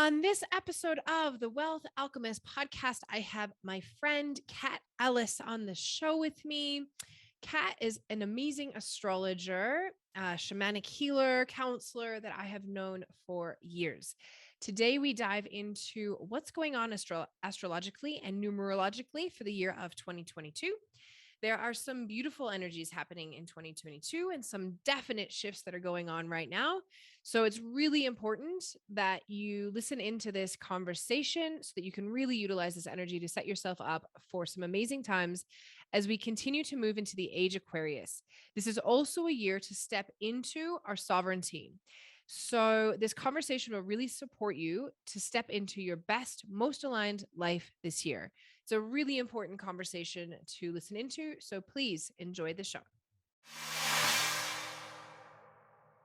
On this episode of the Wealth Alchemist podcast, I have my friend Kat Ellis on the show with me. Kat is an amazing astrologer, shamanic healer, counselor that I have known for years. Today, we dive into what's going on astrologically and numerologically for the year of 2022. There are some beautiful energies happening in 2022 and some definite shifts that are going on right now. So it's really important that you listen into this conversation so that you can really utilize this energy to set yourself up for some amazing times as we continue to move into the age Aquarius. This is also a year to step into our sovereignty. So this conversation will really support you to step into your best, most aligned life this year. It's a really important conversation to listen into. So please enjoy the show.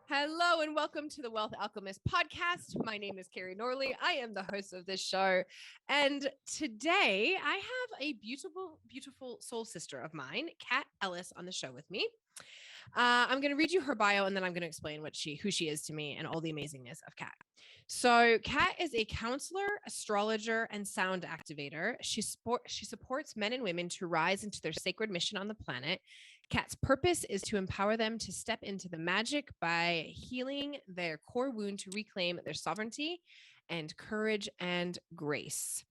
Hello and welcome to the Wealth Alchemist podcast. My name is Carrie Norley. I am the host of this show. And today I have a beautiful, beautiful soul sister of mine, Kat Ellis, on the show with me. I'm going to read you her bio and then I'm going to explain who she is to me and all the amazingness of Kat. So Kat is a counselor, astrologer, and sound activator. She supports men and women to rise into their sacred mission on the planet. Kat's purpose is to empower them to step into the magic by healing their core wound to reclaim their sovereignty and courage and grace.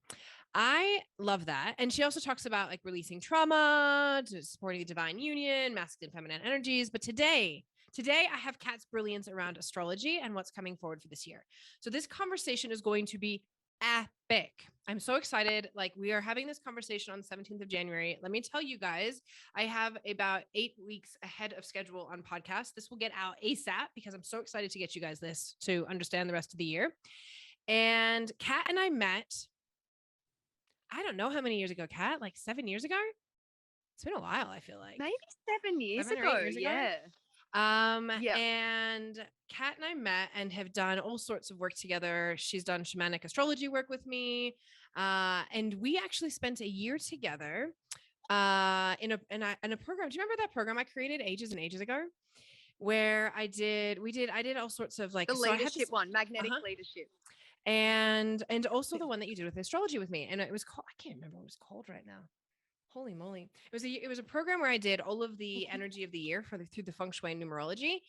I love that. And she also talks about like releasing trauma, to supporting the divine union, masculine, feminine energies. But today I have Kat's brilliance around astrology and what's coming forward for this year. So this conversation is going to be epic. I'm so excited. Like we are having this conversation on the 17th of January. Let me tell you guys, I have about 8 weeks ahead of schedule on podcast. This will get out ASAP because I'm so excited to get you guys this to understand the rest of the year. And Kat and I met, I don't know how many years ago, Kat, like 7 years ago. It's been a while, I feel like. Maybe 7 years 7 or ago. 8 years ago. Yeah. And Kat and I met and have done all sorts of work together. She's done shamanic astrology work with me. And we actually spent a year together in a program. Do you remember that program I created ages and ages ago? Where I did all sorts of like The leadership one, magnetic leadership. And also the one that you did with astrology with me. And it was called, I can't remember what it was called right now. Holy moly. It was a program where I did all of the energy of the year through the feng shui and numerology.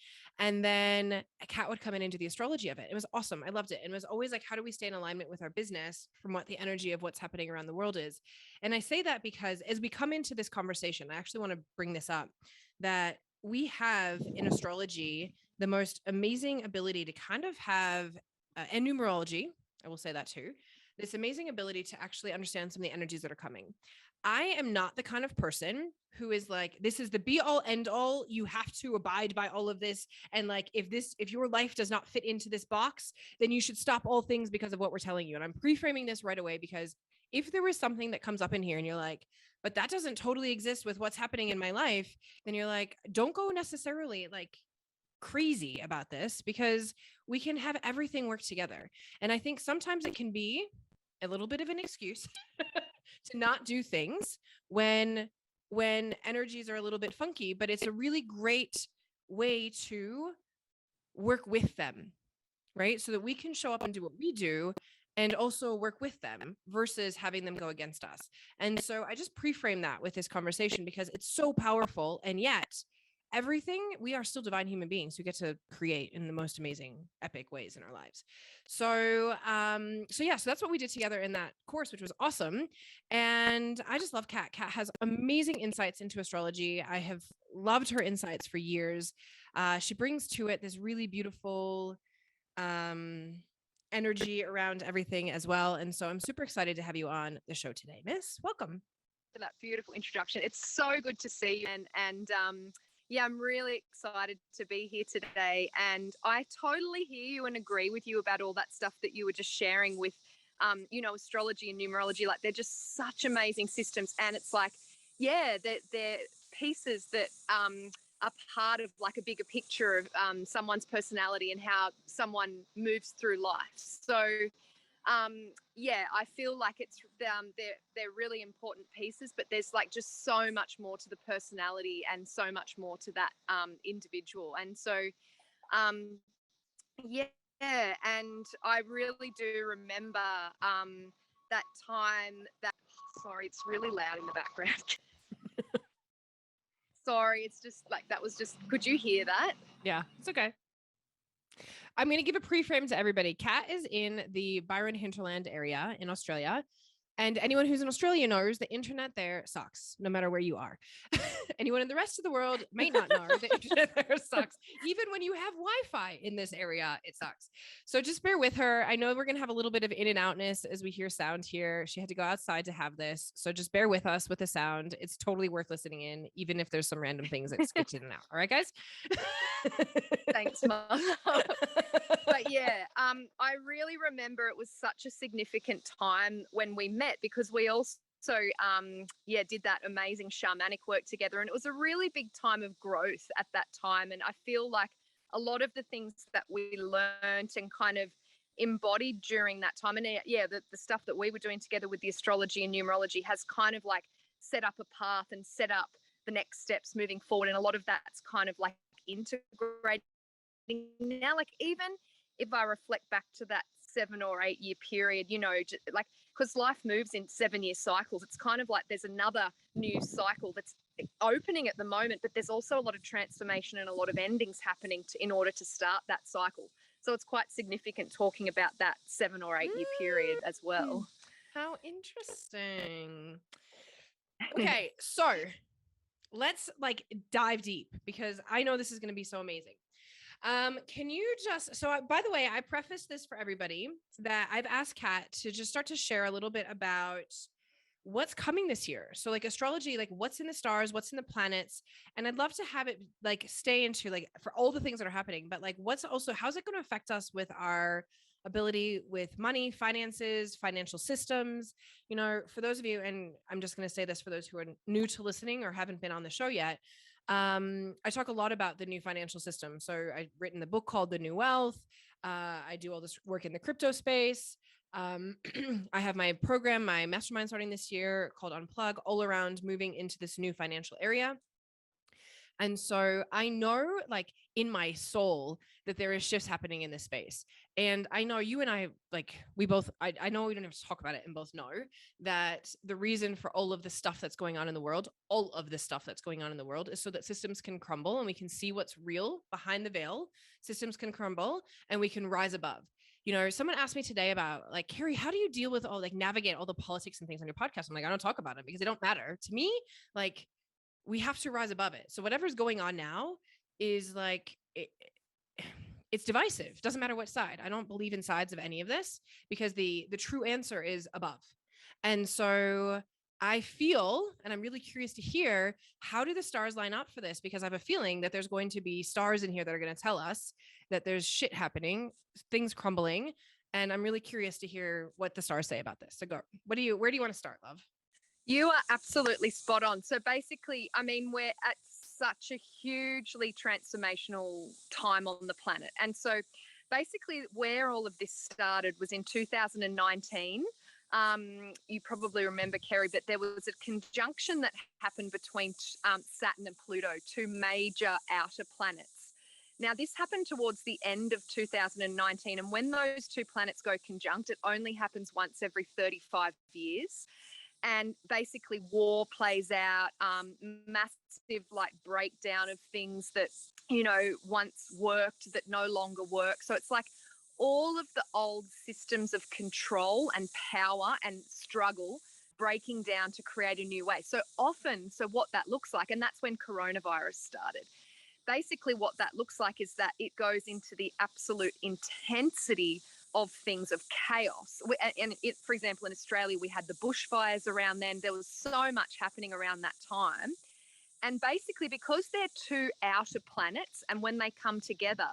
And then Kat would come in and do the astrology of it. It was awesome. I loved it. And it was always like, how do we stay in alignment with our business from what the energy of what's happening around the world is? And I say that because as we come into this conversation, I actually want to bring this up, that we have in astrology the most amazing ability to kind of have, and numerology, I will say that too, this amazing ability to actually understand some of the energies that are coming. I am not the kind of person who is like, this is the be all end all. You have to abide by all of this. And like, if your life does not fit into this box, then you should stop all things because of what we're telling you. And I'm pre-framing this right away, because if there was something that comes up in here and you're like, but that doesn't totally exist with what's happening in my life, then you're like, don't go necessarily like crazy about this, because we can have everything work together. And I think sometimes it can be a little bit of an excuse to not do things when energies are a little bit funky, but it's a really great way to work with them, right? So that we can show up and do what we do and also work with them versus having them go against us. And so I just pre-frame that with this conversation because it's so powerful. And yet we are still divine human beings who get to create in the most amazing, epic ways in our lives. So that's what we did together in that course, which was awesome. And I just love Kat. Kat has amazing insights into astrology. I have loved her insights for years. She brings to it this really beautiful energy around everything as well. And so I'm super excited to have you on the show today, Miss. Welcome. For that beautiful introduction. It's so good to see you. And yeah, I'm really excited to be here today. And I totally hear you and agree with you about all that stuff that you were just sharing with, astrology and numerology. Like, they're just such amazing systems. And it's like, yeah, they're pieces that are part of like a bigger picture of someone's personality and how someone moves through life. So I feel like it's they're really important pieces, but there's like just so much more to the personality and so much more to that individual. And so and I really do remember that time that, sorry, it's really loud in the background. Sorry, it's just like, that was just, could you hear that? Yeah, it's okay. I'm going to give a pre-frame to everybody. Kat is in the Byron hinterland area in Australia. And anyone who's in Australia knows the internet there sucks, no matter where you are. Anyone in the rest of the world may not know the internet there sucks. Even when you have Wi-Fi in this area, it sucks. So just bear with her. I know we're going to have a little bit of in and outness as we hear sound here. She had to go outside to have this. So just bear with us with the sound. It's totally worth listening in, even if there's some random things that sketch in and out. All right, guys? Thanks, Mum. But yeah, I really remember it was such a significant time when we met, because we also did that amazing shamanic work together, and it was a really big time of growth at that time. And I feel like a lot of the things that we learned and kind of embodied during that time, and the stuff that we were doing together with the astrology and numerology has kind of like set up a path and set up the next steps moving forward. And a lot of that's kind of like integrating now, like even if I reflect back to that 7 or 8 year period, like, because life moves in 7-year cycles, it's kind of like there's another new cycle that's opening at the moment, but there's also a lot of transformation and a lot of endings happening in order to start that cycle. So it's quite significant talking about that 7 or 8 year period as well. How interesting. Okay, so let's like dive deep, because I know this is going to be so amazing. Can you just, by the way, I preface this for everybody that I've asked Kat to just start to share a little bit about what's coming this year. So like astrology, like what's in the stars, what's in the planets. And I'd love to have it like stay into like for all the things that are happening, but like how's it going to affect us with our ability with money, finances, financial systems, for those of you, and I'm just going to say this for those who are new to listening or haven't been on the show yet. I talk a lot about the new financial system. So I've written the book called The New Wealth. I do all this work in the crypto space. I have my program, my mastermind starting this year called Unplug, all around moving into this new financial area. And so I know like in my soul that there is shifts happening in this space. And I know you and I, like we both, I know we don't have to talk about it and both know that the reason for all of the stuff that's going on in the world, is so that systems can crumble and we can see what's real behind the veil. Systems can crumble and we can rise above. Someone asked me today about like, Carrie, how do you deal with navigate all the politics and things on your podcast? I'm like, I don't talk about it because they don't matter to me. Like, we have to rise above it. So whatever's going on now is like, it's divisive. Doesn't matter what side. I don't believe in sides of any of this because the true answer is above. And so I feel, and I'm really curious to hear, how do the stars line up for this? Because I have a feeling that there's going to be stars in here that are going to tell us that there's shit happening, things crumbling. And I'm really curious to hear what the stars say about this. So where do you want to start, love? You are absolutely spot on. So basically, I mean, we're at such a hugely transformational time on the planet. And so basically where all of this started was in 2019. You probably remember, Kerry, but there was a conjunction that happened between Saturn and Pluto, two major outer planets. Now, this happened towards the end of 2019. And when those two planets go conjunct, it only happens once every 35 years. And basically war plays out, massive like breakdown of things that, once worked that no longer work. So it's like all of the old systems of control and power and struggle breaking down to create a new way. So what that looks like, and that's when coronavirus started. Basically what that looks like is that it goes into the absolute intensity of things, of chaos. And for example, in Australia, we had the bushfires around then. There was so much happening around that time. And basically, because they're two outer planets, and when they come together,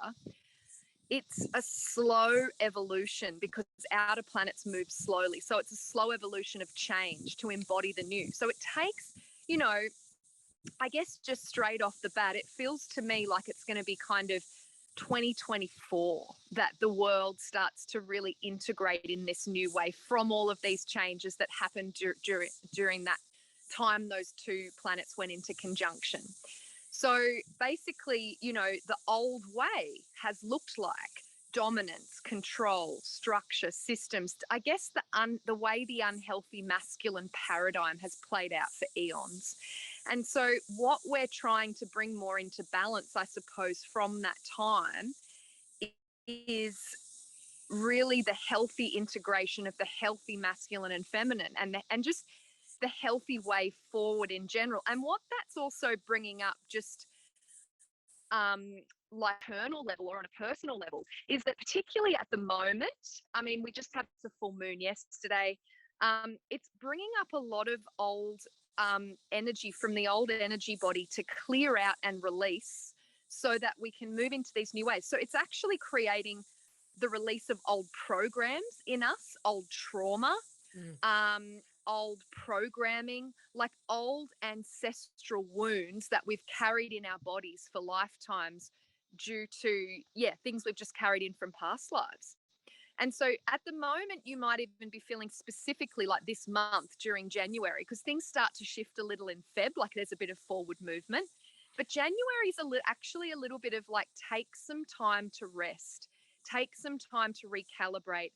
it's a slow evolution because outer planets move slowly. So it's a slow evolution of change to embody the new. So it takes, I guess just straight off the bat, it feels to me like it's going to be kind of 2024 that the world starts to really integrate in this new way from all of these changes that happened during that time those two planets went into conjunction. So basically, the old way has looked like dominance, control, structure, systems. I guess the way the unhealthy masculine paradigm has played out for eons. And so what we're trying to bring more into balance, I suppose, from that time is really the healthy integration of the healthy masculine and feminine, and just the healthy way forward in general. And what that's also bringing up, just like personal level or on a personal level, is that particularly at the moment, I mean, we just had the full moon yesterday. It's bringing up a lot of old energy from the old energy body to clear out and release, so that we can move into these new ways. So it's actually creating the release of old programs in us, old trauma, old programming, like old ancestral wounds that we've carried in our bodies for lifetimes due to, things we've just carried in from past lives. And so at the moment, you might even be feeling specifically like this month during January, because things start to shift a little in Feb, like there's a bit of forward movement. But January is actually a little bit of like, take some time to rest, take some time to recalibrate.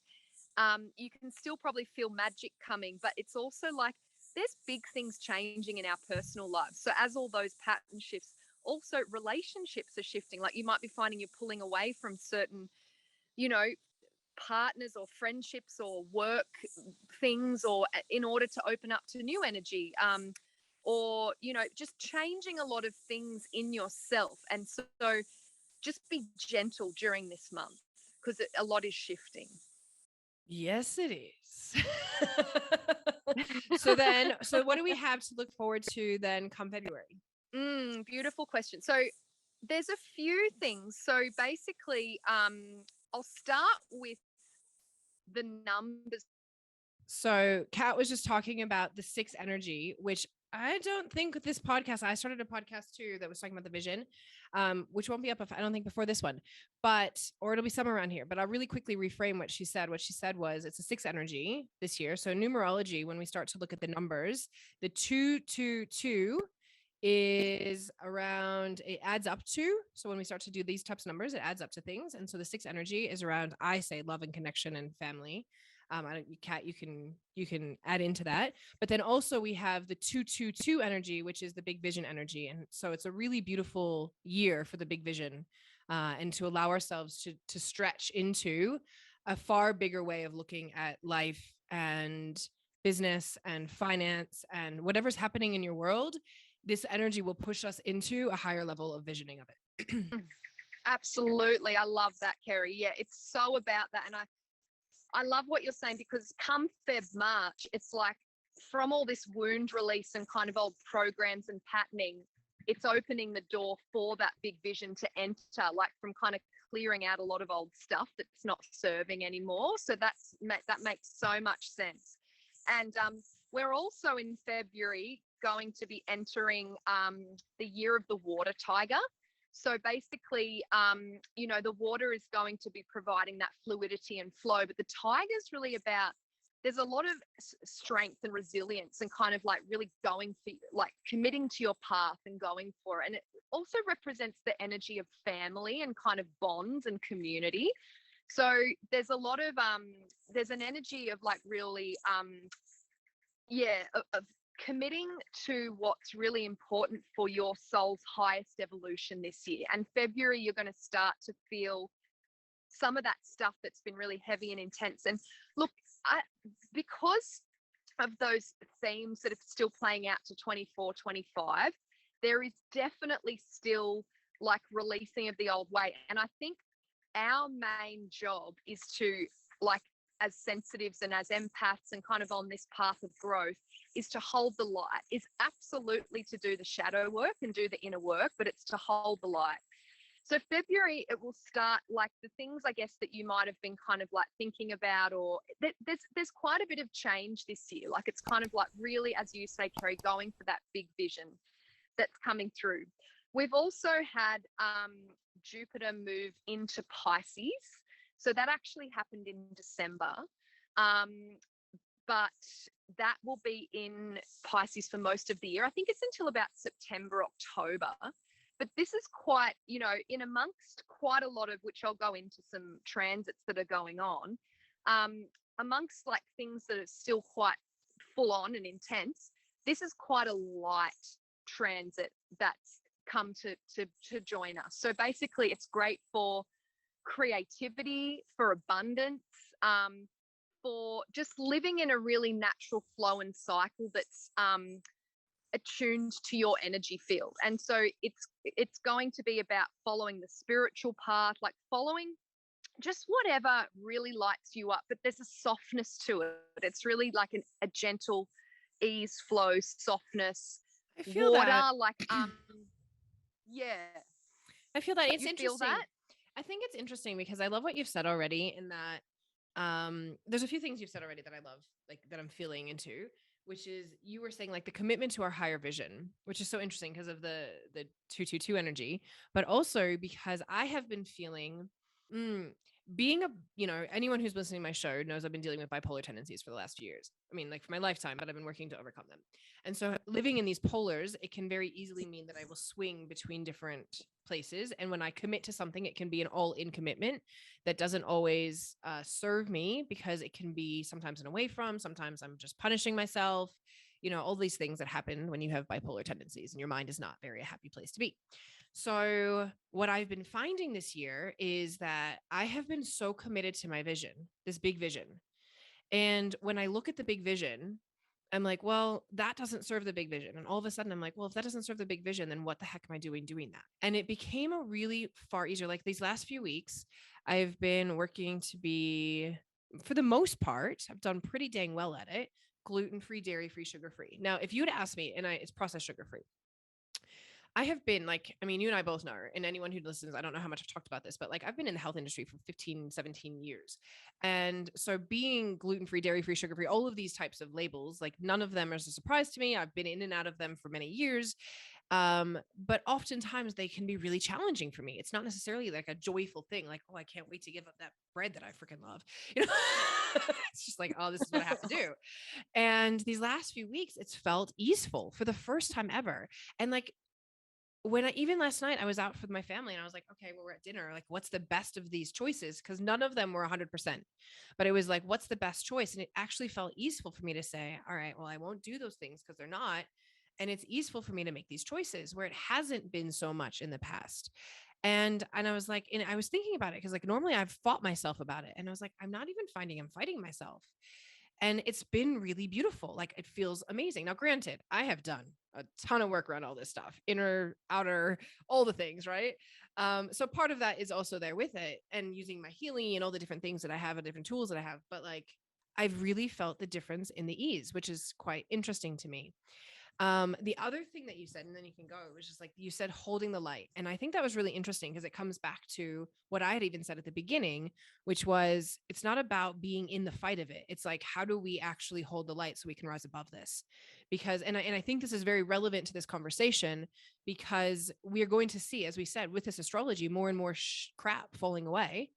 You can still probably feel magic coming, but it's also like there's big things changing in our personal lives. So as all those pattern shifts, also relationships are shifting. Like you might be finding you're pulling away from certain, partners or friendships or work things, or in order to open up to new energy, or, just changing a lot of things in yourself. And so just be gentle during this month, because a lot is shifting. Yes, it is. So what do we have to look forward to then come February? Beautiful question. So there's a few things. So basically, I'll start with the numbers. So Kat was just talking about the 6 energy, which I don't think this podcast, I started a podcast too that was talking about the vision, which won't be up, I don't think, before this one, or it'll be somewhere around here. But I'll really quickly reframe what she said. What she said was it's a 6 energy this year. So numerology, when we start to look at the numbers, the 222 is around, it adds up to, so when we start to do these types of numbers, it adds up to things. And so the 6 energy is around, I say, love and connection and family. Kat, you can add into that. But then also we have the 222 energy, which is the big vision energy. And so it's a really beautiful year for the big vision, and to allow ourselves to stretch into a far bigger way of looking at life and business and finance and whatever's happening in your world. This energy will push us into a higher level of visioning of it. Absolutely. I love that, Kerry. Yeah, it's so about that. And I love what you're saying, because come Feb, March, it's like from all this wound release and kind of old programs and patterning, it's opening the door for that big vision to enter, like from kind of clearing out a lot of old stuff that's not serving anymore. So that makes so much sense. And we're also in February going to be entering the year of the water tiger. So basically, the water is going to be providing that fluidity and flow, but the tiger is really about, there's a lot of strength and resilience and kind of like really going for, like committing to your path and going for it. And it also represents the energy of family and kind of bonds and community. So there's a lot of, there's an energy of like really, of committing to what's really important for your soul's highest evolution this year. And February, you're going to start to feel some of that stuff that's been really heavy and intense. And look, because of those themes that are still playing out to 24, 25, there is definitely still like releasing of the old way. And I think our main job is to, like, as sensitives and as empaths and kind of on this path of growth, is to hold the light, is absolutely to do the shadow work and do the inner work, but it's to hold the light. So February, it will start like the things, I guess, that you might have been kind of like thinking about, or there's quite a bit of change this year. Like it's kind of like really, as you say, Kerry, going for that big vision that's coming through. We've also had Jupiter move into Pisces. So that actually happened in December. But that will be in Pisces for most of the year. I think it's until about September, October. But this is quite, you know, in amongst quite a lot of, which I'll go into some transits that are going on, amongst like things that are still quite full on and intense, this is quite a light transit that's come to join us. So basically it's great for creativity, for abundance, for just living in a really natural flow and cycle that's attuned to your energy field. And so it's going to be about following the spiritual path, like following just whatever really lights you up, but there's a softness to it. It's really like a gentle ease, flow, softness, I feel water, that. like yeah. I feel that it's You interesting. feel that? I think it's interesting because I love what you've said already in that there's a few things you've said already that I love, like that I'm feeling into, which is you were saying like the commitment to our higher vision, which is so interesting because of the 222 energy, but also because I have been feeling being a, you know, anyone who's listening to my show knows I've been dealing with bipolar tendencies for the last few years. I mean, like for my lifetime, but I've been working to overcome them. And so living in these polars, it can very easily mean that I will swing between different places. And when I commit to something, it can be an all-in commitment that doesn't always serve me, because it can be sometimes an away from, sometimes I'm just punishing myself, you know, all these things that happen when you have bipolar tendencies and your mind is not very a happy place to be. So what I've been finding this year is that I have been so committed to my vision, this big vision. And when I look at the big vision, I'm like, well, that doesn't serve the big vision. And all of a sudden I'm like, well, if that doesn't serve the big vision, then what the heck am I doing that? And it became a really far easier. Like these last few weeks, I've been working to be, for the most part, I've done pretty dang well at it, gluten-free, dairy-free, sugar-free. Now, if you'd ask me, and it's processed sugar-free, I have been like, I mean, you and I both know, and anyone who listens, I don't know how much I've talked about this, but like I've been in the health industry for 15, 17 years. And so being gluten-free, dairy-free, sugar-free, all of these types of labels, like none of them is a surprise to me. I've been in and out of them for many years. But oftentimes they can be really challenging for me. It's not necessarily like a joyful thing. Like, oh, I can't wait to give up that bread that I freaking love. You know, it's just like, oh, this is what I have to do. And these last few weeks, it's felt easeful for the first time ever. And like, when even last night I was out with my family and I was like, okay, well, we're at dinner. Like, what's the best of these choices? Because none of them were 100%, but it was like, what's the best choice? And it actually felt easeful for me to say, all right, well, I won't do those things because they're not. And it's easeful for me to make these choices where it hasn't been so much in the past. And I was like, and I was thinking about it because like normally I've fought myself about it. And I was like, I'm not even finding I'm fighting myself. And it's been really beautiful. Like it feels amazing. Now, granted, I have done a ton of work around all this stuff, inner, outer, all the things, right? So part of that is also there with it and using my healing and all the different things that I have and different tools that I have. But like, I've really felt the difference in the ease, which is quite interesting to me. The other thing that you said, and then you can go, it was just like you said, holding the light. And I think that was really interesting because it comes back to what I had even said at the beginning, which was it's not about being in the fight of it. It's like, how do we actually hold the light so we can rise above this? Because, and I think this is very relevant to this conversation because we are going to see, as we said, with this astrology, more and more crap falling away.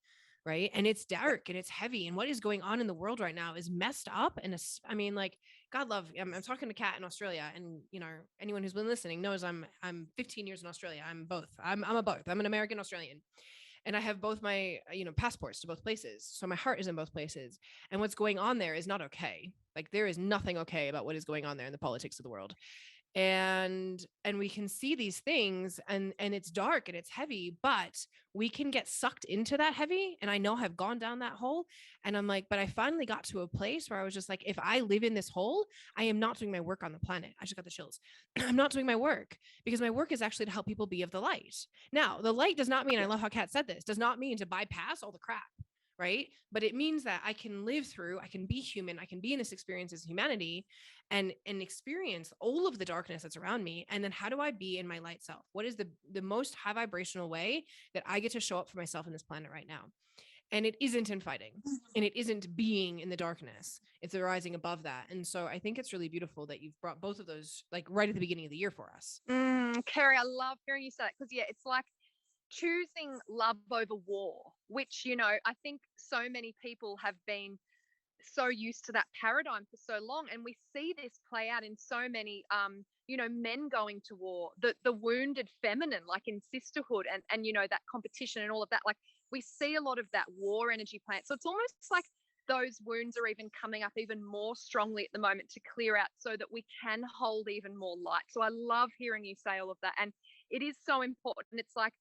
Right. And it's dark and it's heavy. And what is going on in the world right now is messed up. And I mean, like, God love, I'm talking to Kat in Australia, and you know, anyone who's been listening knows I'm 15 years in Australia. I'm both. I'm a both. I'm an American Australian, and I have both my passports to both places. So my heart is in both places. And what's going on there is not okay. Like there is nothing okay about what is going on there in the politics of the world. And we can see these things and it's dark and it's heavy, but we can get sucked into that heavy. And I know I've gone down that hole, and I'm like, but I finally got to a place where I was just like, if I live in this hole, I am not doing my work on the planet. I just got the chills. I'm not doing my work because my work is actually to help people be of the light. Now, the light does not mean, I love how Kat said this, does not mean to bypass all the crap. Right. But it means that I can live through, I can be human, I can be in this experience as humanity and experience all of the darkness that's around me. And then how do I be in my light self? What is the most high vibrational way that I get to show up for myself in this planet right now? And it isn't in fighting, and it isn't being in the darkness. It's arising above that. And so I think it's really beautiful that you've brought both of those like right at the beginning of the year for us. Kerry, I love hearing you say that because, yeah, it's like choosing love over war, which, you know, I think so many people have been so used to that paradigm for so long, and we see this play out in so many men going to war, the wounded feminine, like in sisterhood, and that competition and all of that. Like, we see a lot of that war energy playing. So it's almost like those wounds are even coming up even more strongly at the moment to clear out, so that we can hold even more light. So I love hearing you say all of that, and it is so important. It's like,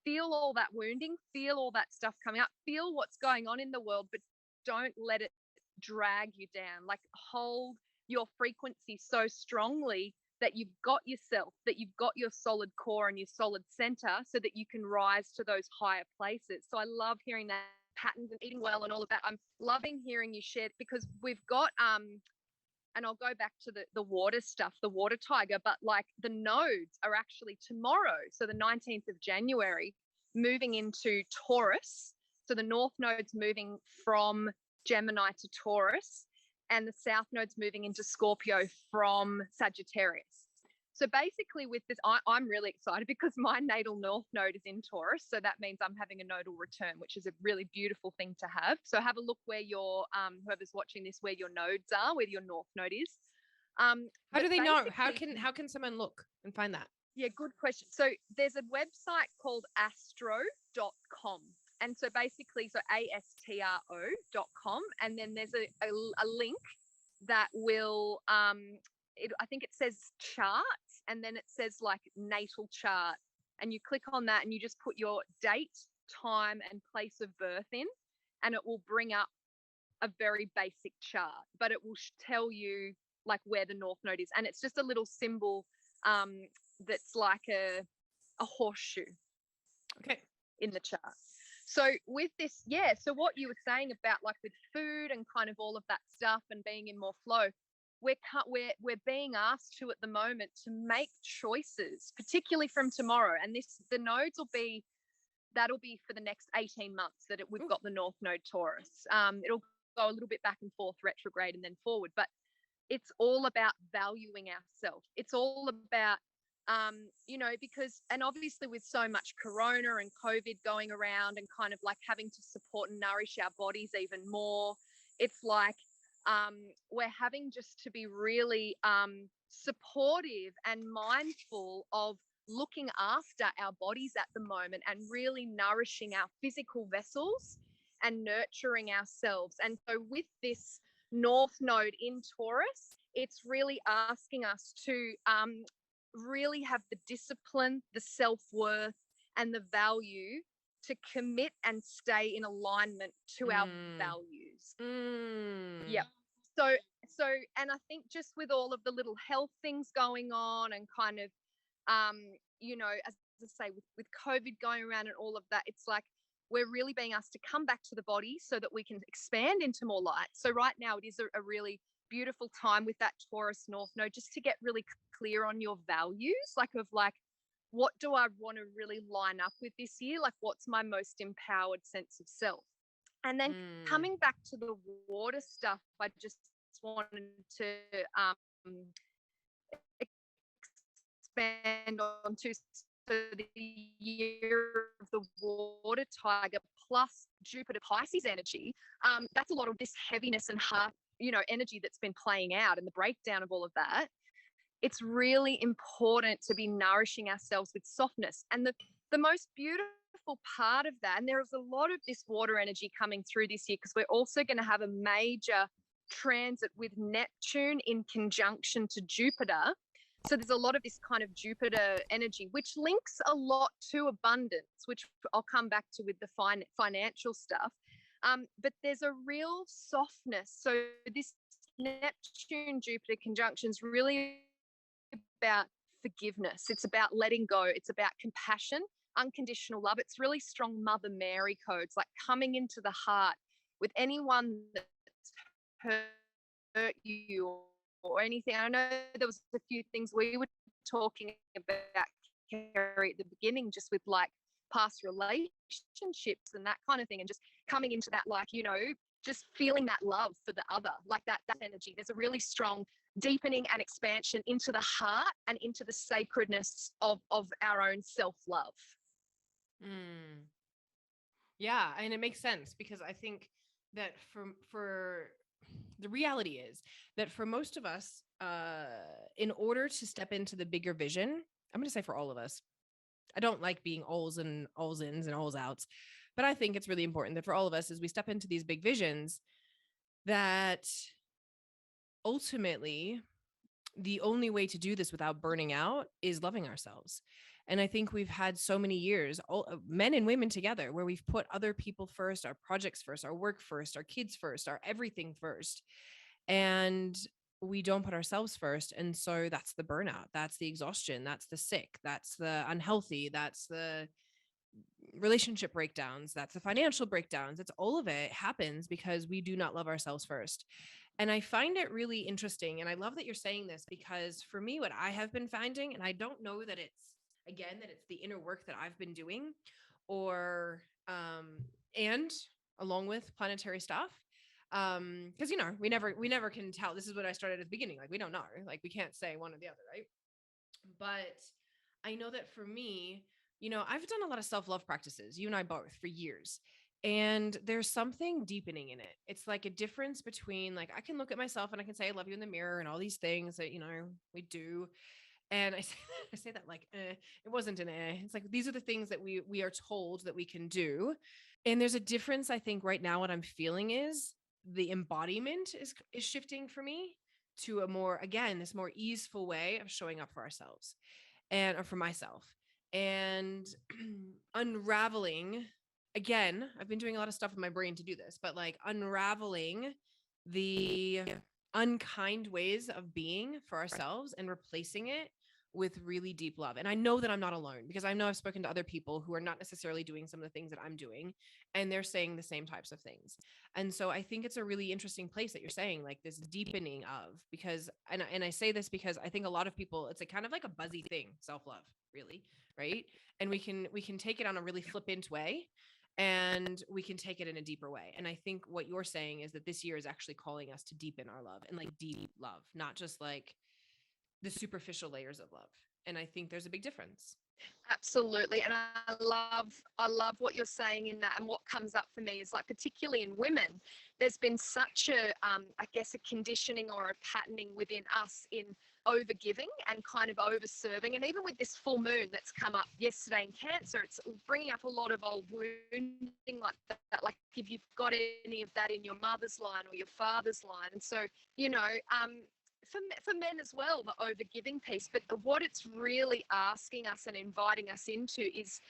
feel all that wounding, feel all that stuff coming up, feel what's going on in the world, but don't let it drag you down. Like, hold your frequency so strongly that you've got yourself, that you've got your solid core and your solid center, so that you can rise to those higher places. So I love hearing that, patterns and eating well and all of that. I'm loving hearing you share, because we've got and I'll go back to the water stuff, the water tiger, but like, the nodes are actually tomorrow, so the 19th of January, moving into Taurus. So the north node's moving from Gemini to Taurus, and the south node's moving into Scorpio from Sagittarius. So basically with this, I'm really excited, because my natal north node is in Taurus. So that means I'm having a nodal return, which is a really beautiful thing to have. So have a look where your, whoever's watching this, where your nodes are, where your north node is. How do they know? How can someone look and find that? Yeah, good question. So there's a website called astro.com. And so basically, so astro.com. And then there's a link that will, I think it says charts, and then it says like natal chart. And you click on that, and you just put your date, time, and place of birth in, and it will bring up a very basic chart, but it will tell you like where the north node is. And it's just a little symbol that's like a horseshoe. Okay. In the chart. So with this, yeah, so what you were saying about like with food and kind of all of that stuff and being in more flow, we're being asked to at the moment to make choices, particularly from tomorrow. And the nodes that'll be for the next 18 months that we've got the north node Taurus. It'll go a little bit back and forth, retrograde and then forward, but it's all about valuing ourselves. It's all about because, and obviously with so much corona and COVID going around, and kind of like having to support and nourish our bodies even more, it's like we're having just to be really supportive and mindful of looking after our bodies at the moment, and really nourishing our physical vessels and nurturing ourselves. And so with this north node in Taurus, it's really asking us to really have the discipline, the self-worth, and the value to commit and stay in alignment to our values. Yeah. So, and I think just with all of the little health things going on, and kind of, as I say, with COVID going around and all of that, it's like we're really being asked to come back to the body so that we can expand into more light. So right now it is a really beautiful time with that Taurus north node, just to get really clear on your values, like what do I want to really line up with this year? Like, what's my most empowered sense of self? And then coming back to the water stuff, I just wanted to expand on to, so the year of the water tiger plus Jupiter Pisces energy, that's a lot of this heaviness and heart, energy that's been playing out, and the breakdown of all of that. It's really important to be nourishing ourselves with softness. And the most beautiful part of that, and there is a lot of this water energy coming through this year, because we're also going to have a major transit with Neptune in conjunction to Jupiter. So there's a lot of this kind of Jupiter energy, which links a lot to abundance, which I'll come back to with the financial stuff. But there's a real softness. So this Neptune-Jupiter conjunction is really about forgiveness. It's about letting go. It's about compassion, unconditional love. It's really strong Mother Mary codes, like coming into the heart with anyone that's hurt you or anything. I know there was a few things we were talking about, Kerry, at the beginning, just with like past relationships and that kind of thing, and just coming into that, like, just feeling that love for the other, like that energy. There's a really strong deepening and expansion into the heart and into the sacredness of our own self-love. Yeah, and it makes sense, because I think that for the reality is that for most of us, in order to step into the bigger vision, I'm going to say for all of us, I don't like being alls and alls ins and alls outs, but I think it's really important that for all of us, as we step into these big visions, that ultimately the only way to do this without burning out is loving ourselves. And I think we've had so many years, all, men and women together, where we've put other people first, our projects first, our work first, our kids first, our everything first. And we don't put ourselves first. And so that's the burnout, that's the exhaustion, that's the sick, that's the unhealthy, that's the relationship breakdowns, that's the financial breakdowns. It's all of it happens because we do not love ourselves first. And I find it really interesting. And I love that you're saying this, because for me, what I have been finding, and I don't know that it's, again, that it's the inner work that I've been doing, or, and along with planetary stuff. Because we never can tell. This is what I started at the beginning. Like, we don't know. Like, we can't say one or the other, right? But I know that for me, I've done a lot of self-love practices, you and I both, for years. And there's something deepening in it. It's like a difference between, like, I can look at myself and I can say, I love you in the mirror and all these things that, we do. And I say that like, it wasn't an It's like, these are the things that we are told that we can do. And there's a difference. I think right now what I'm feeling is the embodiment is shifting for me to a more, again, this more easeful way of showing up for ourselves and or for myself, and unraveling. Again, I've been doing a lot of stuff with my brain to do this, but like unraveling the unkind ways of being for ourselves and replacing it with really deep love. And I know that I'm not alone, because I know I've spoken to other people who are not necessarily doing some of the things that I'm doing, and they're saying the same types of things. And so I think it's a really interesting place that you're saying, like, this deepening of, because, and I say this because I think a lot of people, it's a kind of like a buzzy thing, self-love, really, right? And we can take it on a really flippant way, and we can take it in a deeper way. And I think what you're saying is that this year is actually calling us to deepen our love, and like deep love, not just like the superficial layers of love. And I think there's a big difference. Absolutely. And I love what you're saying in that. And what comes up for me is, like, particularly in women, there's been such a I guess a conditioning or a patterning within us in overgiving and kind of over-serving. And even with this full moon that's come up yesterday in Cancer, it's bringing up a lot of old wounding like that. Like, if you've got any of that in your mother's line or your father's line. And so, you know, for men as well, the overgiving piece. But what it's really asking us and inviting us into is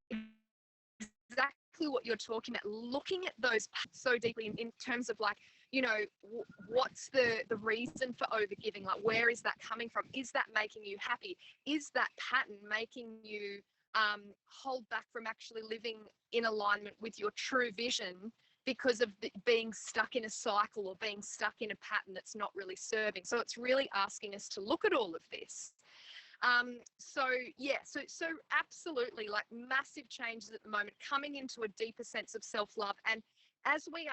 exactly what you're talking about, looking at those so deeply in terms of, like, you know, what's the reason for overgiving? Like, where is that coming from? Is that making you happy? Is that pattern making you hold back from actually living in alignment with your true vision, because of being stuck in a cycle or being stuck in a pattern that's not really serving? So it's really asking us to look at all of this. So yeah, so absolutely, like, massive changes at the moment, coming into a deeper sense of self-love. And as we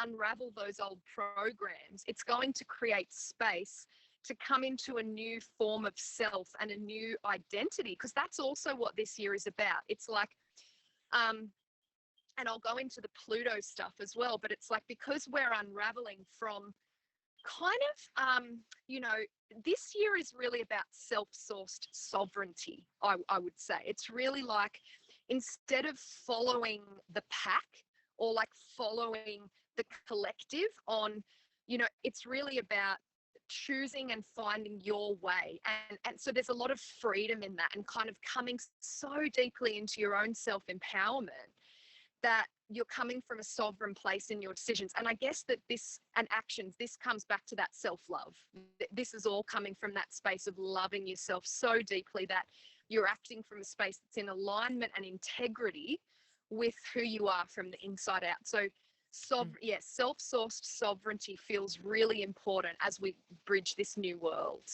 unravel those old programs, it's going to create space to come into a new form of self and a new identity, because that's also what this year is about. It's like, and I'll go into the Pluto stuff as well, but it's like, because we're unraveling from kind of, you know, this year is really about self-sourced sovereignty, I would say. It's really like, instead of following the pack or like following the collective on, you know, it's really about choosing and finding your way. And so there's a lot of freedom in that, and kind of coming so deeply into your own self-empowerment, that you're coming from a sovereign place in your decisions. And I guess that this, and actions, this comes back to that self-love. This is all coming from that space of loving yourself so deeply that you're acting from a space that's in alignment and integrity with who you are from the inside out. So self-sourced sovereignty feels really important as we bridge this new world.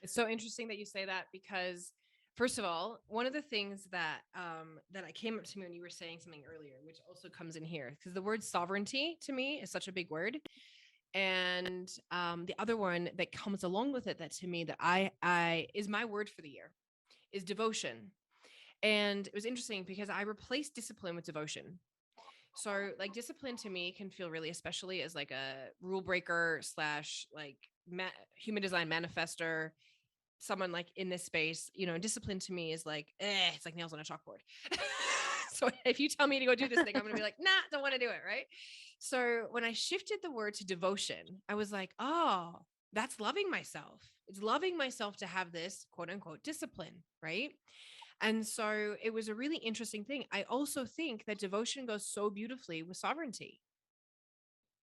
It's so interesting that you say that, because first of all, one of the things that that I came up to me when you were saying something earlier, which also comes in here, because the word sovereignty to me is such a big word. And the other one that comes along with it, that to me, that I is my word for the year, is devotion. And it was interesting because I replaced discipline with devotion, So like discipline to me can feel really, especially as like a rule breaker slash like human design manifester, someone like in this space, discipline to me is like, it's like nails on a chalkboard. So if you tell me to go do this thing, I'm going to be like, nah, don't want to do it. Right. So when I shifted the word to devotion, I was like, oh, that's loving myself. It's loving myself to have this quote unquote discipline. Right. And so it was a really interesting thing. I also think that devotion goes so beautifully with sovereignty,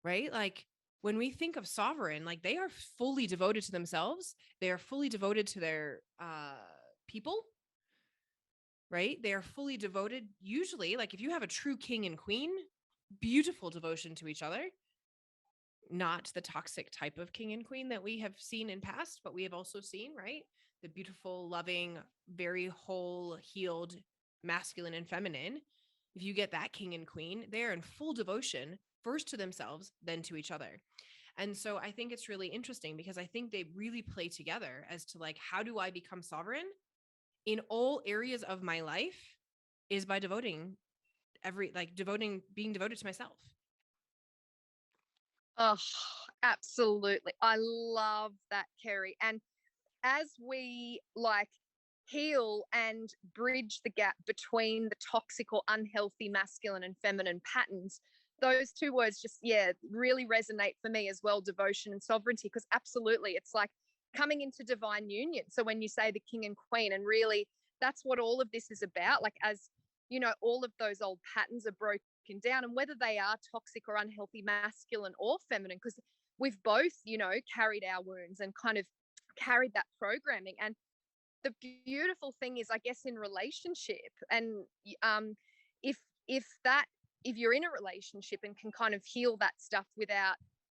right? Like when we think of sovereign, like they are fully devoted to themselves, they are fully devoted to their people, right? They are fully devoted, usually, like if you have a true king and queen, beautiful devotion to each other, not the toxic type of king and queen that we have seen in past, but we have also seen, right? The beautiful, loving, very whole, healed, masculine and feminine. If you get that king and queen, they're in full devotion, first to themselves, then to each other. And so I think it's really interesting because I think they really play together as to like, how do I become sovereign in all areas of my life is by being devoted to myself. Oh, absolutely. I love that, Kerry. And as we like heal and bridge the gap between the toxic or unhealthy masculine and feminine patterns, those two words just, really resonate for me as well, devotion and sovereignty, because absolutely it's like coming into divine union. So when you say the king and queen, and really that's what all of this is about, like as you know, all of those old patterns are broken down, and whether they are toxic or unhealthy, masculine or feminine, because we've both, carried our wounds and kind of carried that programming. And the beautiful thing is, I guess, in relationship, and if if that if you're in a relationship and can kind of heal that stuff without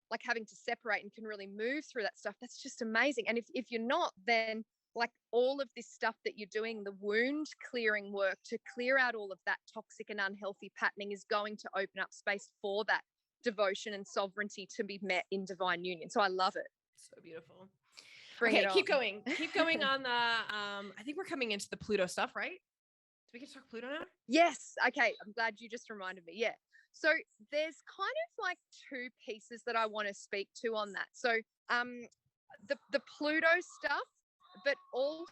like having to separate and can really move through that stuff, that's just amazing. And if you're not, then like all of this stuff that you're doing, the wound clearing work to clear out all of that toxic and unhealthy patterning is going to open up space for that devotion and sovereignty to be met in divine union. So I love it. So beautiful. Bring okay, it on. Keep going on the I think we're coming into the Pluto stuff, right? So we can talk Pluto now? Yes. Okay. I'm glad you just reminded me. Yeah. So there's kind of like two pieces that I want to speak to on that. So the Pluto stuff, but also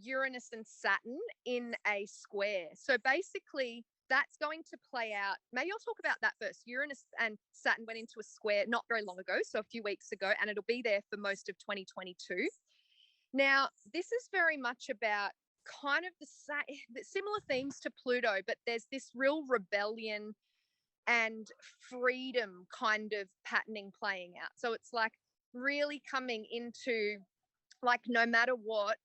Uranus and Saturn in a square. So basically that's going to play out. Maybe I'll talk about that first. Uranus and Saturn went into a square not very long ago, so a few weeks ago, and it'll be there for most of 2022. Now, this is very much about kind of the similar themes to Pluto, but there's this real rebellion and freedom kind of patterning playing out. So it's like really coming into like no matter what,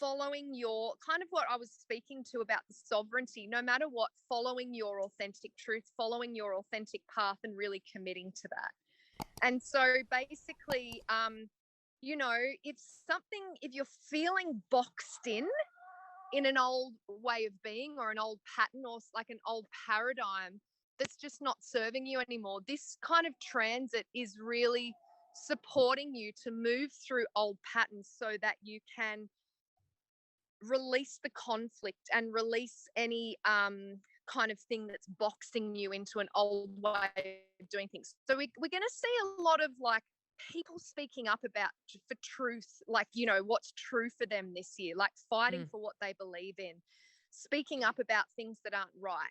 following your kind of what I was speaking to about the sovereignty, no matter what, following your authentic truth, following your authentic path and really committing to that. And so basically, if you're feeling boxed in an old way of being or an old pattern or like an old paradigm that's just not serving you anymore, this kind of transit is really supporting you to move through old patterns so that you can release the conflict and release any kind of thing that's boxing you into an old way of doing things. So we're going to see a lot of like people speaking up about for truth, like, what's true for them this year, like fighting for what they believe in, speaking up about things that aren't right,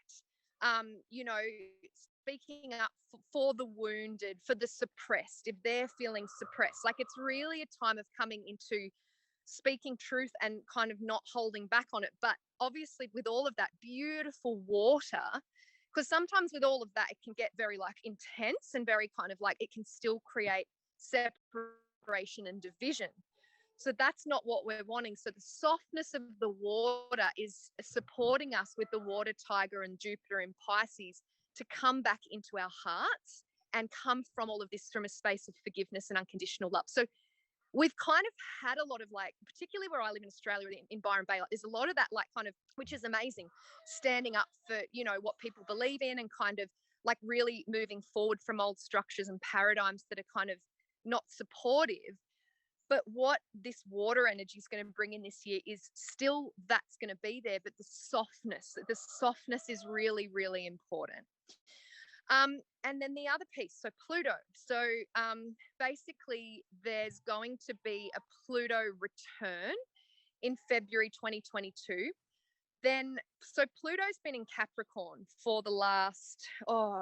speaking up for the wounded, for the suppressed, if they're feeling suppressed. Like it's really a time of coming into speaking truth and kind of not holding back on it. But obviously with all of that beautiful water, because sometimes with all of that, it can get very like intense and very kind of like it can still create separation and division. So that's not what we're wanting. So the softness of the water is supporting us with the water tiger and Jupiter in Pisces to come back into our hearts and come from all of this from a space of forgiveness and unconditional love. So we've kind of had a lot of like, particularly where I live in Australia, in Byron Bay, like, there's a lot of that like kind of, which is amazing, standing up for, what people believe in and kind of like really moving forward from old structures and paradigms that are kind of not supportive. But what this water energy is going to bring in this year is still that's going to be there, but the softness is really, really important. And then the other piece, so Pluto. So basically there's going to be a Pluto return in February 2022. Then, so Pluto's been in Capricorn for the last,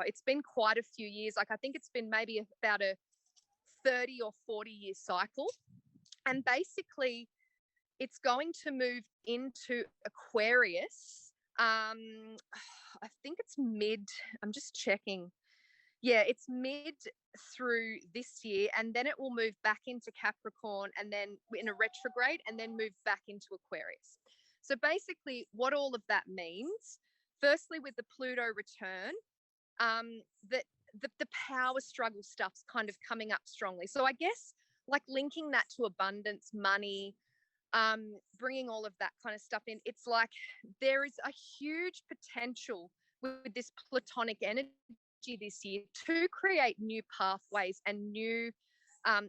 it's been quite a few years. Like I think it's been maybe about a 30 or 40 year cycle. And basically it's going to move into Aquarius. I think it's I'm just checking. Yeah, it's mid through this year, and then it will move back into Capricorn and then in a retrograde and then move back into Aquarius. So basically what all of that means, firstly with the Pluto return, that the power struggle stuff's kind of coming up strongly. So I guess like linking that to abundance, money, bringing all of that kind of stuff in, it's like there is a huge potential with this Platonic energy this year to create new pathways and new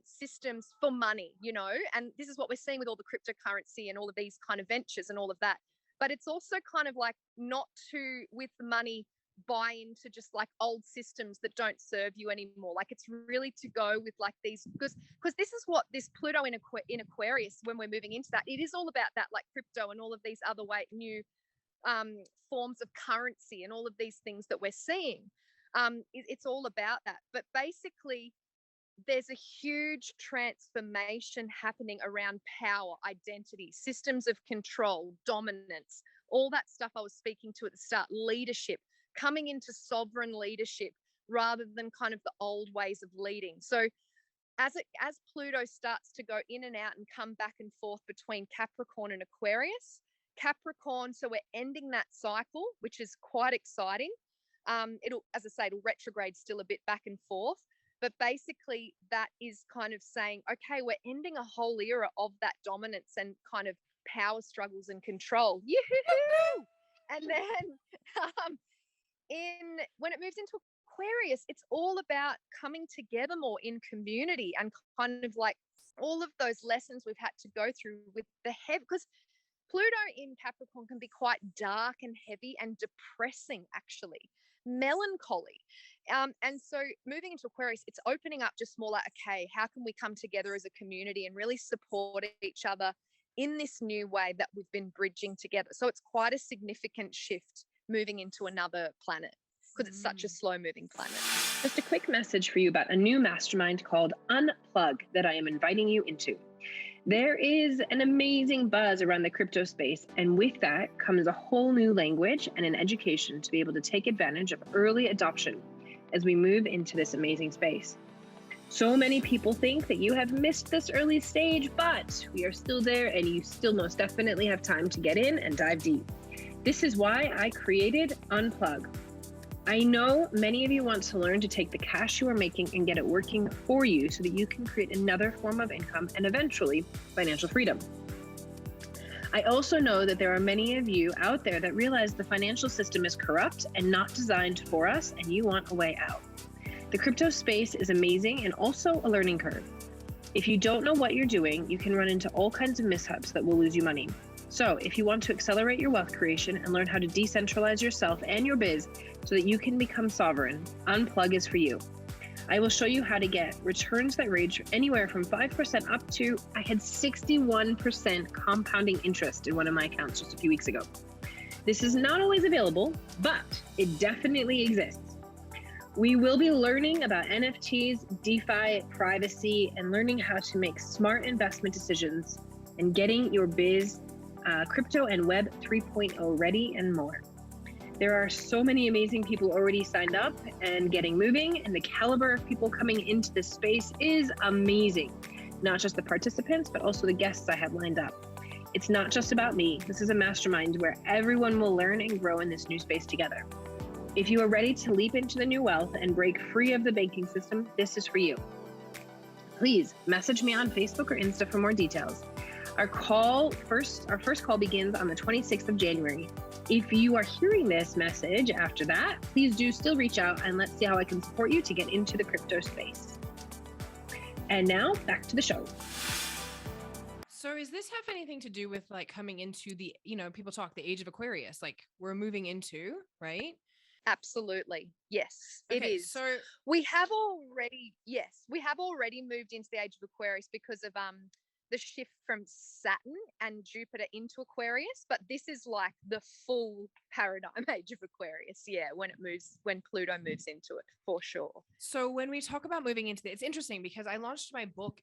systems for money, you know, and this is what we're seeing with all the cryptocurrency and all of these kind of ventures and all of that. But it's also kind of like not to, with the money, buy into just like old systems that don't serve you anymore. Like it's really to go with like these, because this is what this Pluto in Aquarius, when we're moving into that, it is all about that, like crypto and all of these other new forms of currency and all of these things that we're seeing. It's all about that. But basically there's a huge transformation happening around power, identity, systems of control, dominance, all that stuff I was speaking to at the start, leadership, coming into sovereign leadership rather than kind of the old ways of leading. So as Pluto starts to go in and out and come back and forth between Capricorn and Aquarius, so we're ending that cycle, which is quite exciting. It'll, as I say, it'll retrograde still a bit back and forth. But basically that is kind of saying, okay, we're ending a whole era of that dominance and kind of power struggles and control. Yoo-hoo-hoo! And then when it moves into Aquarius, it's all about coming together more in community and kind of like all of those lessons we've had to go through with the heavy, because Pluto in Capricorn can be quite dark and heavy and depressing, actually, melancholy. And so moving into Aquarius, it's opening up just more like, okay, how can we come together as a community and really support each other in this new way that we've been bridging together? So it's quite a significant shift moving into another planet because it's such a slow moving planet. Just a quick message for you about a new mastermind called Unplug that I am inviting you into. There is an amazing buzz around the crypto space, and with that comes a whole new language and an education to be able to take advantage of early adoption as we move into this amazing space. So many people think that you have missed this early stage, but we are still there and you still most definitely have time to get in and dive deep. This is why I created Unplug. I know many of you want to learn to take the cash you are making and get it working for you so that you can create another form of income and eventually financial freedom. I also know that there are many of you out there that realize the financial system is corrupt and not designed for us, and you want a way out. The crypto space is amazing and also a learning curve. If you don't know what you're doing, you can run into all kinds of mishaps that will lose you money. So if you want to accelerate your wealth creation and learn how to decentralize yourself and your biz so that you can become sovereign, Unplug is for you. I will show you how to get returns that range anywhere from 5% up to, I had 61% compounding interest in one of my accounts just a few weeks ago. This is not always available, but it definitely exists. We will be learning about NFTs, DeFi, privacy, and learning how to make smart investment decisions and getting your biz crypto and web 3.0 ready and more. There are so many amazing people already signed up and getting moving, and the caliber of people coming into this space is amazing. Not just the participants, but also the guests I have lined up. It's not just about me. This is a mastermind where everyone will learn and grow in this new space together. If you are ready to leap into the new wealth and break free of the banking system, this is for you. Please message me on Facebook or Insta for more details. Our first call begins on the 26th of January. If you are hearing this message after that, please do still reach out and let's see how I can support you to get into the crypto space. And now back to the show. So is this have anything to do with like coming into the, people talk the age of Aquarius, like we're moving into, right? Absolutely. Yes, it Okay, is. so We have already moved into the age of Aquarius because of the shift from Saturn and Jupiter into Aquarius, but this is like the full paradigm age of Aquarius. Yeah, when Pluto moves into it, for sure. So when we talk about moving into it's interesting because I launched my book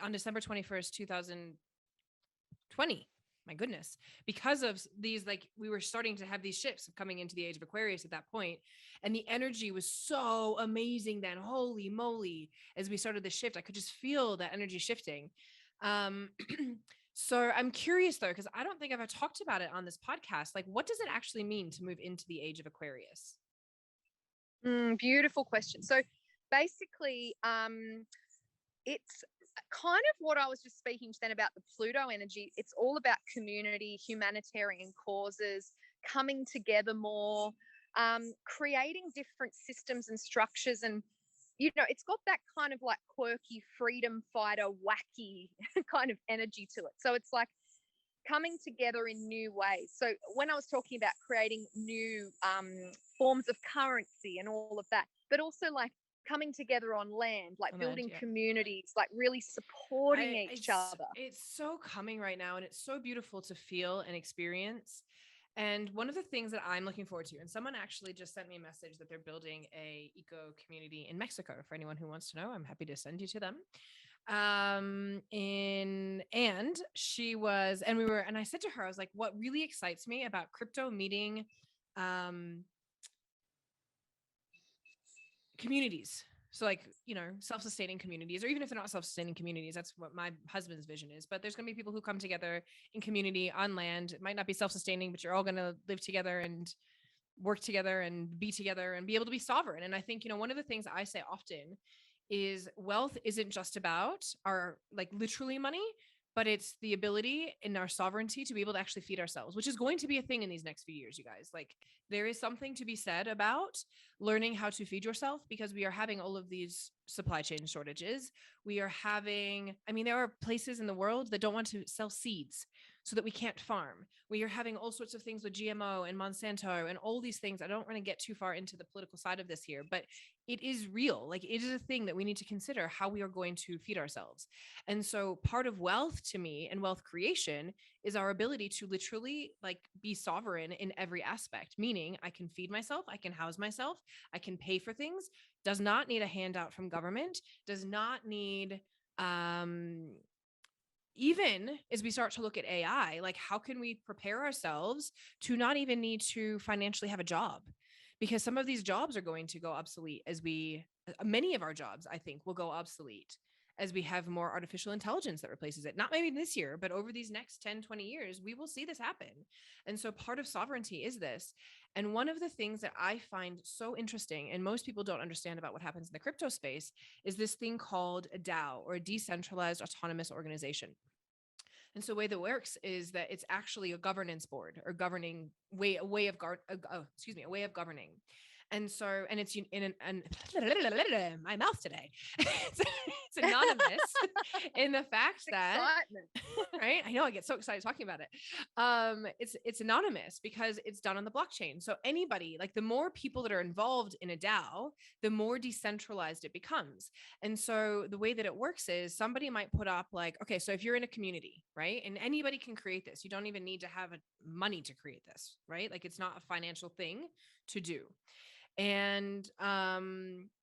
on December 21st, 2020. My goodness, because of these, like we were starting to have these shifts of coming into the age of Aquarius at that point, and the energy was so amazing then. Holy moly, as we started the shift, I could just feel that energy shifting. So I'm curious though, because I don't think I've ever talked about it on this podcast. Like, what does it actually mean to move into the age of Aquarius? Beautiful question. So basically, it's kind of what I was just speaking then about the Pluto energy. It's all about community, humanitarian causes, coming together more, creating different systems and structures. And, it's got that kind of like quirky freedom fighter, wacky kind of energy to it. So it's like coming together in new ways. So when I was talking about creating new forms of currency and all of that, but also like coming together on land, like building communities, like really supporting each other. It's so coming right now, and it's so beautiful to feel and experience. And one of the things that I'm looking forward to, and someone actually just sent me a message that they're building a eco community in Mexico. For anyone who wants to know, I'm happy to send you to them. And she was, and I said to her, I was like, what really excites me about crypto meeting communities, so like self-sustaining communities, or even if they're not self-sustaining communities, that's what my husband's vision is, but there's going to be people who come together in community on land. It might not be self-sustaining, but you're all going to live together and work together and be together and be able to be sovereign. And I think one of the things I say often is wealth isn't just about our like literally money, but it's the ability in our sovereignty to be able to actually feed ourselves, which is going to be a thing in these next few years, you guys. Like there is something to be said about learning how to feed yourself, because we are having all of these supply chain shortages. We are having, there are places in the world that don't want to sell seeds so that we can't farm. We are having all sorts of things with GMO and Monsanto and all these things. I don't want to get too far into the political side of this here, but it is real. Like it is a thing that we need to consider how we are going to feed ourselves. And so part of wealth to me and wealth creation is our ability to literally like be sovereign in every aspect, meaning I can feed myself, I can house myself, I can pay for things, does not need a handout from government, does not need, even as we start to look at AI, like how can we prepare ourselves to not even need to financially have a job? Because some of these jobs are going to go obsolete many of our jobs, I think, will go obsolete as we have more artificial intelligence that replaces it. Not maybe this year, but over these next 10, 20 years, we will see this happen. And so part of sovereignty is this. And one of the things that I find so interesting, and most people don't understand about what happens in the crypto space, is this thing called a DAO, or a decentralized autonomous organization. And so the way that works is that it's actually a governance board, or governing way, a way of governing. And so, and it's in my mouth today. It's anonymous in the fact that, right? I know I get so excited talking about it. It's anonymous because it's done on the blockchain. So anybody, like the more people that are involved in a DAO, the more decentralized it becomes. And so the way that it works is somebody might put up like, okay, so if you're in a community, right? And anybody can create this. You don't even need to have money to create this, right? Like it's not a financial thing to do. And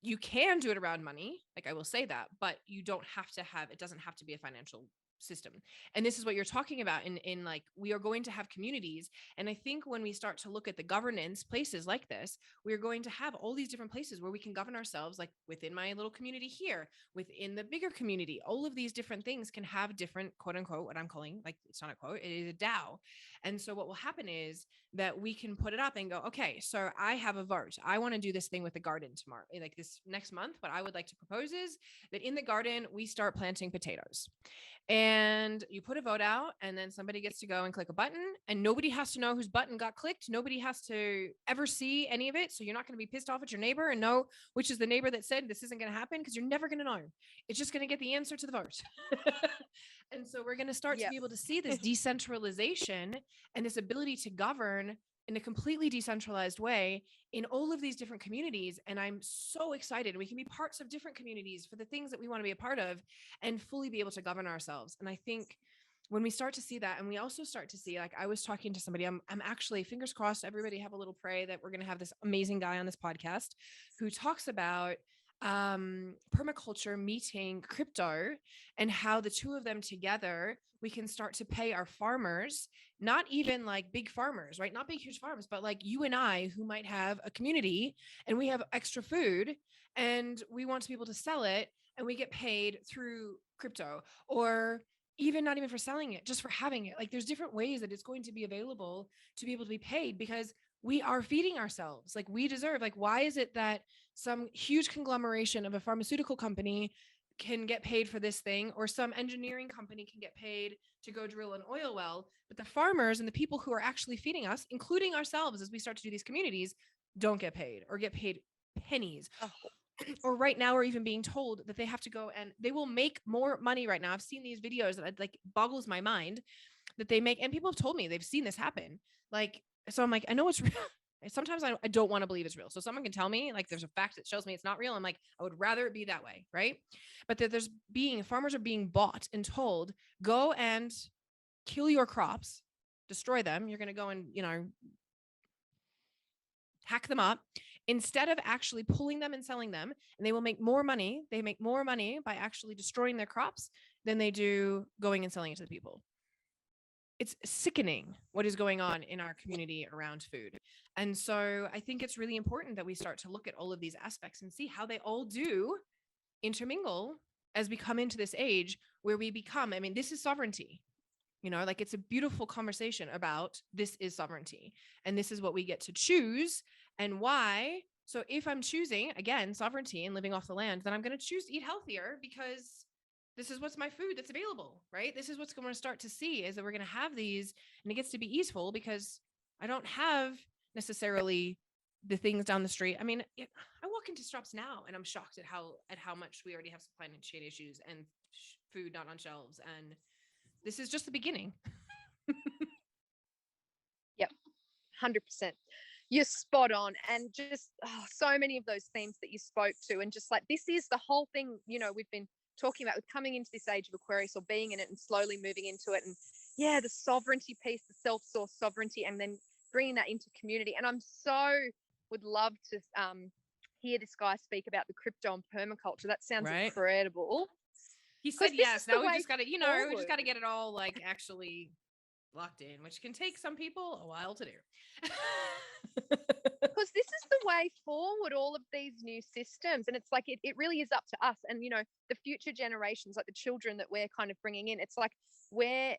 you can do it around money, like I will say that, but you don't have to have, it doesn't have to be a financial system. And this is what you're talking about in like, we are going to have communities. And I think when we start to look at the governance places like this, we're going to have all these different places where we can govern ourselves, like within my little community here, within the bigger community. All of these different things can have different, quote unquote, what I'm calling, like it's not a quote, it is a DAO. And so what will happen is that we can put it up and go, okay, so I have a vote. I want to do this thing with the garden tomorrow, like this next month. What I would like to propose is that in the garden, we start planting potatoes. And and you put a vote out, and then somebody gets to go and click a button, and nobody has to know whose button got clicked. Nobody has to ever see any of it. So you're not going to be pissed off at your neighbor and know which is the neighbor that said this isn't going to happen, because you're never going to know. It's just going to get the answer to the vote. And so we're going to start to be able to see this decentralization and this ability to govern in a completely decentralized way in all of these different communities. And I'm so excited. We can be parts of different communities for the things that we want to be a part of and fully be able to govern ourselves. And I think when we start to see that, and we also start to see, like I was talking to somebody, I'm actually, fingers crossed, everybody have a little pray that we're going to have this amazing guy on this podcast who talks about permaculture meeting crypto, and how the two of them together, we can start to pay our farmers, not even like big farmers, right? Not big, huge farms, but like you and I, who might have a community and we have extra food and we want to be able to sell it, and we get paid through crypto, or even not even for selling it, just for having it. Like there's different ways that it's going to be available to be able to be paid, because we are feeding ourselves. Like we deserve, like, why is it that some huge conglomeration of a pharmaceutical company can get paid for this thing, or some engineering company can get paid to go drill an oil well, but the farmers and the people who are actually feeding us, including ourselves as we start to do these communities, don't get paid, or get paid pennies? Or right now we're even being told that they have to go and they will make more money right now. I've seen these videos that like boggles my mind that they make, and people have told me they've seen this happen. Like, so I'm like, I know it's real. Sometimes I don't want to believe it's real. So someone can tell me, like, there's a fact that shows me it's not real. I'm like, I would rather it be that way. Right. But that farmers are being bought and told, go and kill your crops, destroy them. You're going to go and, hack them up, instead of actually pulling them and selling them. And they will make more money. They make more money by actually destroying their crops than they do going and selling it to the people. It's sickening what is going on in our community around food. And so I think it's really important that we start to look at all of these aspects and see how they all do intermingle as we come into this age where we become, I mean, this is sovereignty. Like it's a beautiful conversation about this is sovereignty, and this is what we get to choose and why. So if I'm choosing, again, sovereignty and living off the land, then I'm going to choose to eat healthier, because this is what's my food that's available, right? This is what's going to start to see, is that we're going to have these, and it gets to be easeful because I don't have necessarily the things down the street. I mean, I walk into shops now and I'm shocked at how much we already have supply chain issues and food not on shelves. And this is just the beginning. Yep. 100%. You're spot on. And just so many of those themes that you spoke to, and just like, this is the whole thing, we've been talking about with coming into this age of Aquarius, or being in it and slowly moving into it. And yeah, the sovereignty piece, the self-source sovereignty, and then bringing that into community. And I'm would love to hear this guy speak about the crypto and permaculture. That sounds incredible. He said yes. Now we just got to, we just got to get it all like actually locked in, which can take some people a while to do. Because this is the way forward, all of these new systems. And it's like, it really is up to us. And, the future generations, like the children that we're kind of bringing in, it's like we're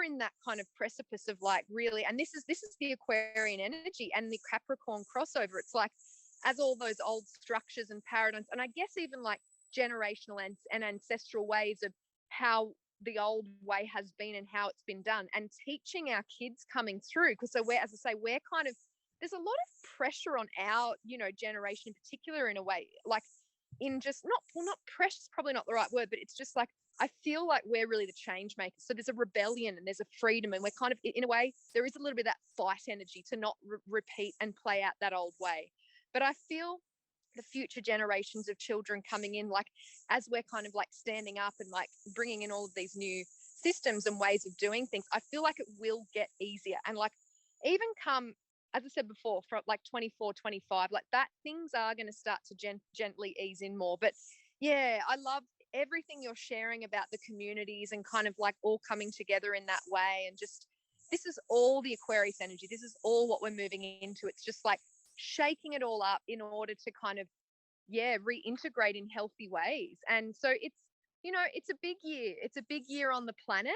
in that kind of precipice of like really, and this is the Aquarian energy and the Capricorn crossover. It's like, as all those old structures and paradigms, and I guess even like generational and ancestral ways of how the old way has been and how it's been done, and teaching our kids coming through. Because so we're, as I say, we're kind of, there's a lot of pressure on our, generation in particular, in a way, like in just not pressure is probably not the right word, but it's just like, I feel like we're really the change makers. So there's a rebellion and there's a freedom, and we're kind of, in a way, there is a little bit of that fight energy to not repeat and play out that old way. But I feel the future generations of children coming in, like as we're kind of like standing up and like bringing in all of these new systems and ways of doing things, I feel like it will get easier. And like even come, as I said before, from like 24, 25, like that, things are going to start to gently ease in more. But yeah, I love everything you're sharing about the communities and kind of like all coming together in that way. And just, this is all the Aquarius energy. This is all what we're moving into. It's just like shaking it all up in order to kind of, reintegrate in healthy ways. And so it's, it's a big year. It's a big year on the planet.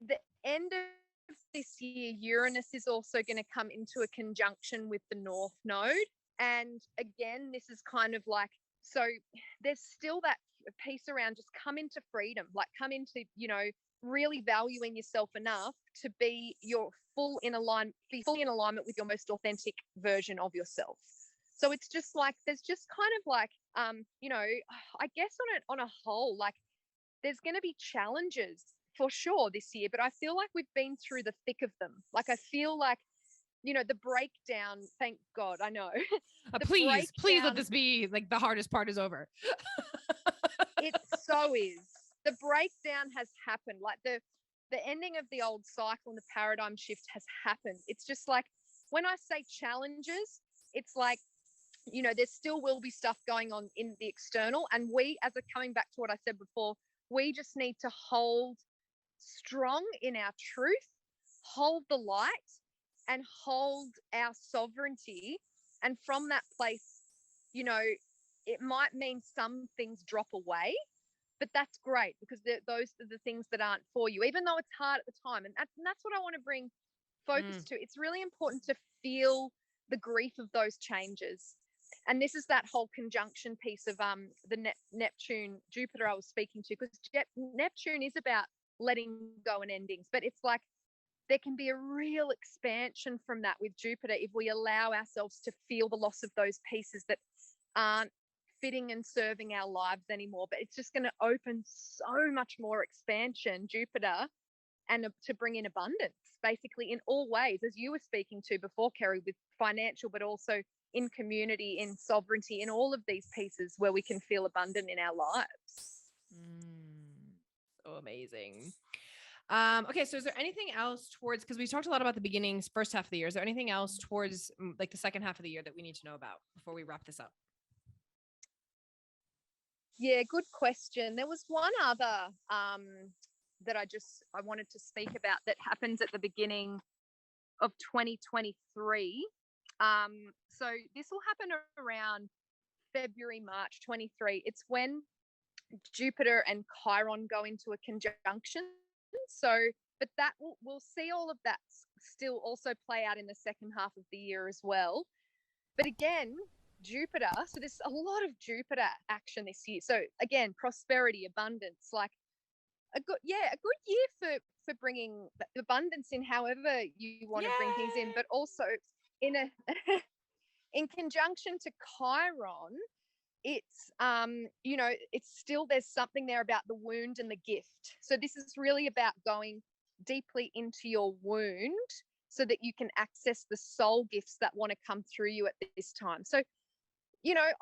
The end of this year, Uranus is also going to come into a conjunction with the North Node. And again, this is kind of like So there's still that piece around just come into freedom, like come into, really valuing yourself enough to be fully in alignment with your most authentic version of yourself. So it's just like, there's just kind of like, I guess on a whole, like there's going to be challenges for sure this year, but I feel like we've been through the thick of them. Like I feel like, the breakdown, thank God, I know. Please let this be like the hardest part is over. It so is. The breakdown has happened. Like the ending of the old cycle and the paradigm shift has happened. It's just like, when I say challenges, it's like, there still will be stuff going on in the external. And we, coming back to what I said before, we just need to hold strong in our truth, hold the light, and hold our sovereignty. And from that place, it might mean some things drop away, but that's great, because those are the things that aren't for you, even though it's hard at the time. And that's what I want to bring focus to. It's really important to feel the grief of those changes. And this is that whole conjunction piece of the Neptune Jupiter I was speaking to, because Neptune is about letting go and endings, but it's like there can be a real expansion from that with Jupiter if we allow ourselves to feel the loss of those pieces that aren't fitting and serving our lives anymore. But it's just going to open so much more expansion, Jupiter, and to bring in abundance, basically in all ways, as you were speaking to before, Kerry, with financial, but also in community, in sovereignty, in all of these pieces where we can feel abundant in our lives. So amazing. Okay, so is there anything else towards, because we talked a lot about the beginnings, first half of the year, is there anything else towards like the second half of the year that we need to know about before we wrap this up? Yeah, good question. There was one other that I wanted to speak about that happens at the beginning of 2023. So this will happen around February, March 23. It's when Jupiter and Chiron go into a conjunction. So, but that we'll see all of that still also play out in the second half of the year as well. But again, Jupiter, so there's a lot of Jupiter action this year. So again, prosperity, abundance, like a good year for bringing abundance in however you want to bring things in, but also in a in conjunction to Chiron, it's it's still, there's something there about the wound and the gift. So this is really about going deeply into your wound so that you can access the soul gifts that want to come through you at this time. So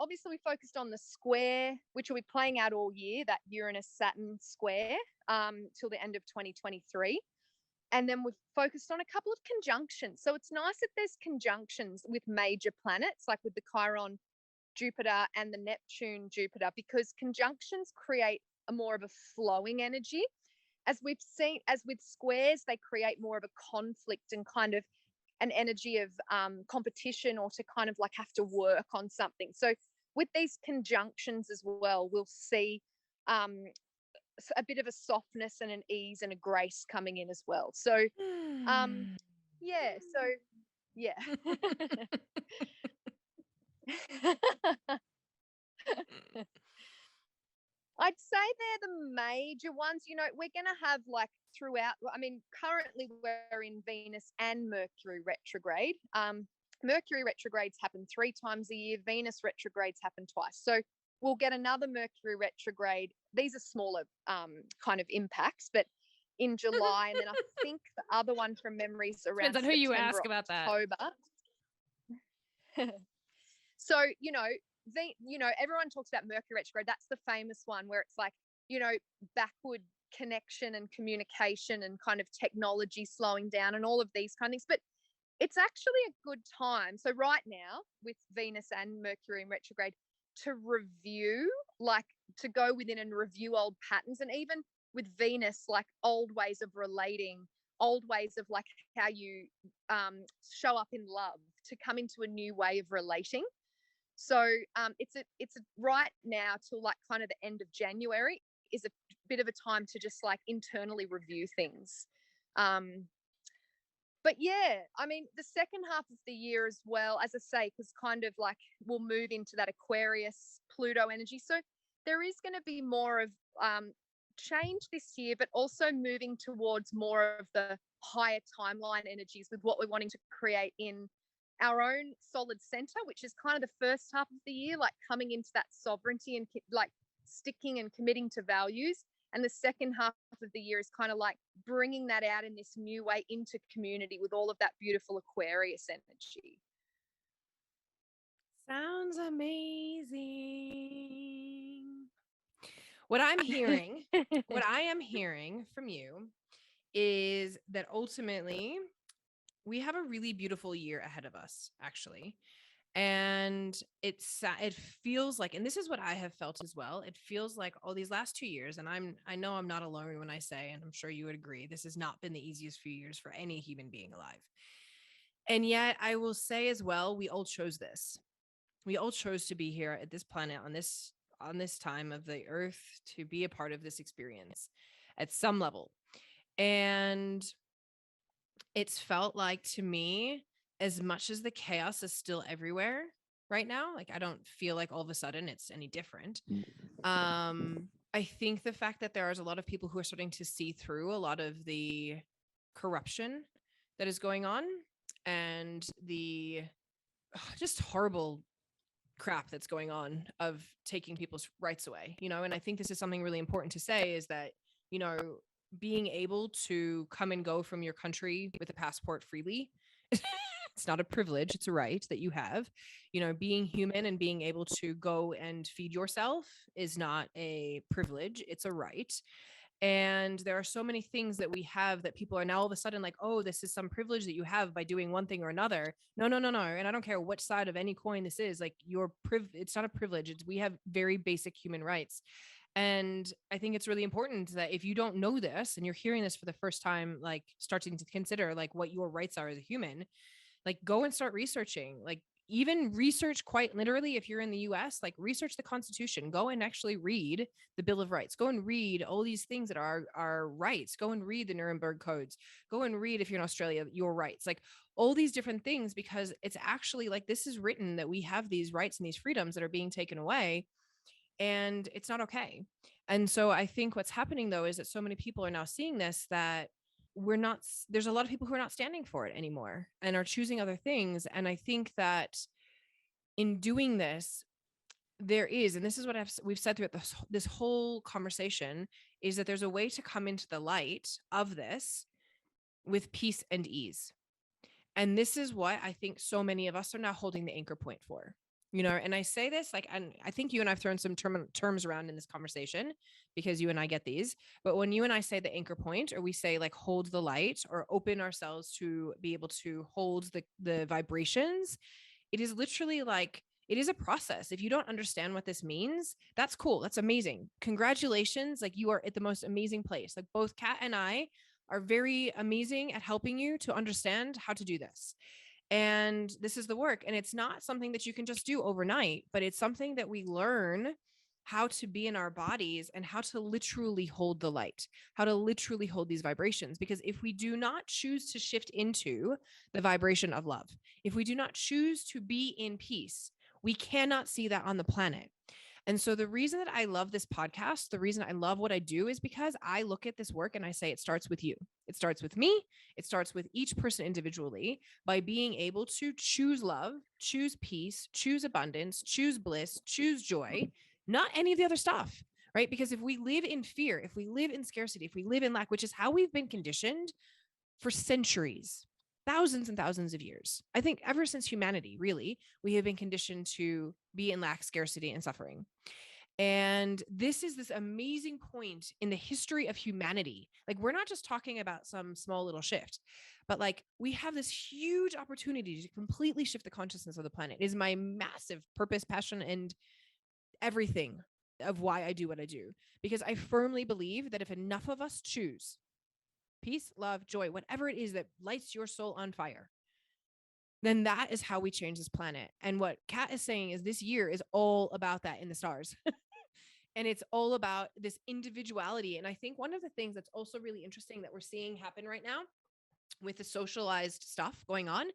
obviously we focused on the square, which will be playing out all year, that Uranus-Saturn square, till the end of 2023. And then we've focused on a couple of conjunctions. So it's nice that there's conjunctions with major planets, like with the Chiron Jupiter and the Neptune Jupiter, because conjunctions create a more of a flowing energy. As we've seen, as with squares, they create more of a conflict and kind of an energy of competition, or to kind of like have to work on something. So with these conjunctions as well, we'll see a bit of a softness and an ease and a grace coming in as well. So yeah. I'd say they're the major ones. We're going to have like throughout, currently we're in Venus and Mercury retrograde. Mercury retrogrades happen 3 times a year. Venus retrogrades happen twice. So we'll get another Mercury retrograde. These are smaller kind of impacts, but in July. And then I think the other one from memory is around Depends on who you ask about that. October. So, everyone talks about Mercury retrograde. That's the famous one where it's like, backward connection and communication and kind of technology slowing down and all of these kind of things. But it's actually a good time. So right now with Venus and Mercury in retrograde, to review, like to go within and review old patterns. And even with Venus, like old ways of relating, old ways of like how you show up in love, to come into a new way of relating. So it's right now till like kind of the end of January is a bit of a time to just like internally review things. But yeah, I mean, the second half of the year as well, as I say, because kind of like we'll move into that Aquarius Pluto energy. So there is going to be more of change this year, but also moving towards more of the higher timeline energies with what we're wanting to create in our own solid center, which is kind of the first half of the year, like coming into that sovereignty and like sticking and committing to values. And the second half of the year is kind of like bringing that out in this new way into community with all of that beautiful Aquarius energy. Sounds amazing. What I'm hearing, what I am hearing from you is that ultimately we have a really beautiful year ahead of us, actually. And it feels like, and this is what I have felt as well. It feels like all these last 2 years, and I know I'm not alone when I say, and I'm sure you would agree, this has not been the easiest few years for any human being alive. And yet I will say as well, we all chose this. We all chose to be here at this planet on this time of the earth to be a part of this experience at some level. And it's felt like, to me, as much as the chaos is still everywhere right now, like I don't feel like all of a sudden it's any different. I think the fact that there's a lot of people who are starting to see through a lot of the corruption that is going on and the just horrible crap that's going on of taking people's rights away, and I think this is something really important to say, is that, being able to come and go from your country with a passport freely, it's not a privilege, it's a right that you have. Being human and being able to go and feed yourself is not a privilege, it's a right. And there are so many things that we have that people are now all of a sudden like, oh, this is some privilege that you have by doing one thing or another. No. And I don't care which side of any coin this is, like it's not a privilege. We have very basic human rights. And I think it's really important that if you don't know this and you're hearing this for the first time, like starting to consider like what your rights are as a human, like go and start researching, like even research quite literally. If you're in the US, like research the Constitution, go and actually read the Bill of Rights, go and read all these things that are our rights, go and read the Nuremberg codes, go and read, if you're in Australia, your rights, like all these different things, because it's actually like, this is written that we have these rights and these freedoms that are being taken away, and it's not okay. And so I think what's happening though is that so many people are now seeing this, that there's a lot of people who are not standing for it anymore and are choosing other things. And I think that in doing this, there is, and this is what we've said throughout this whole conversation, is that there's a way to come into the light of this with peace and ease. And this is what I think so many of us are now holding the anchor point for. And I say this like, and I think you and I've thrown some terms around in this conversation because you and I get these, but when you and I say the anchor point, or we say like hold the light or open ourselves to be able to hold the vibrations, it is literally like, it is a process. If you don't understand what this means, that's cool. That's amazing. Congratulations. Like, you are at the most amazing place. Like, both Kat and I are very amazing at helping you to understand how to do this. And this is the work. And it's not something that you can just do overnight, but it's something that we learn how to be in our bodies and how to literally hold the light, how to literally hold these vibrations. Because if we do not choose to shift into the vibration of love, if we do not choose to be in peace, we cannot see that on the planet. And so the reason that I love this podcast, the reason I love what I do, is because I look at this work and I say, it starts with you. It starts with me. It starts with each person individually, by being able to choose love, choose peace, choose abundance, choose bliss, choose joy, not any of the other stuff, right? Because if we live in fear, if we live in scarcity, if we live in lack, which is how we've been conditioned for centuries, thousands and thousands of years. I think ever since humanity, really, we have been conditioned to be in lack, scarcity, and suffering. And this is this amazing point in the history of humanity. Like, we're not just talking about some small little shift, but like, we have this huge opportunity to completely shift the consciousness of the planet. It is my massive purpose, passion, and everything of why I do what I do. Because I firmly believe that if enough of us choose peace, love, joy, whatever it is that lights your soul on fire, then that is how we change this planet. And what Kat is saying is this year is all about that in the stars. And it's all about this individuality. And I think one of the things that's also really interesting that we're seeing happen right now with the socialized stuff going on.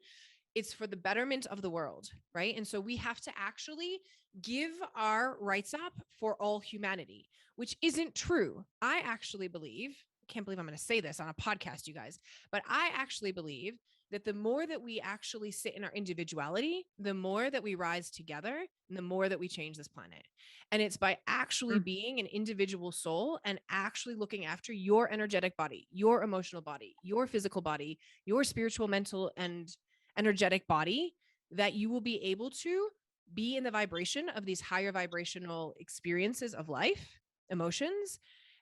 It's for the betterment of the world, right? And so we have to actually give our rights up for all humanity, which isn't true. I actually believe, I can't believe I'm going to say this on a podcast, you guys, but I actually believe that the more that we actually sit in our individuality, the more that we rise together, and the more that we change this planet. And it's by actually being an individual soul and actually looking after your energetic body, your emotional body, your physical body, your spiritual, mental, and energetic body, that you will be able to be in the vibration of these higher vibrational experiences of life, emotions,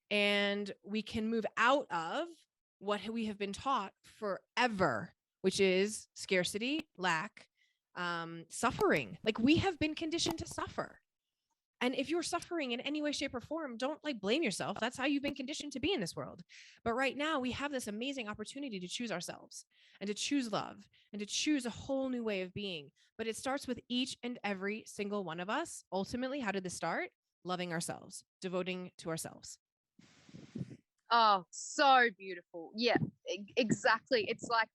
and we can move out of what we have been taught forever, which is scarcity, lack, suffering. Like, we have been conditioned to suffer. And if you're suffering in any way, shape, or form, don't like blame yourself. That's how you've been conditioned to be in this world. But right now we have this amazing opportunity to choose ourselves and to choose love and to choose a whole new way of being. But it starts with each and every single one of us. Ultimately, how did this start? Loving ourselves, devoting to ourselves. Oh, so beautiful. Yeah, exactly. It's like,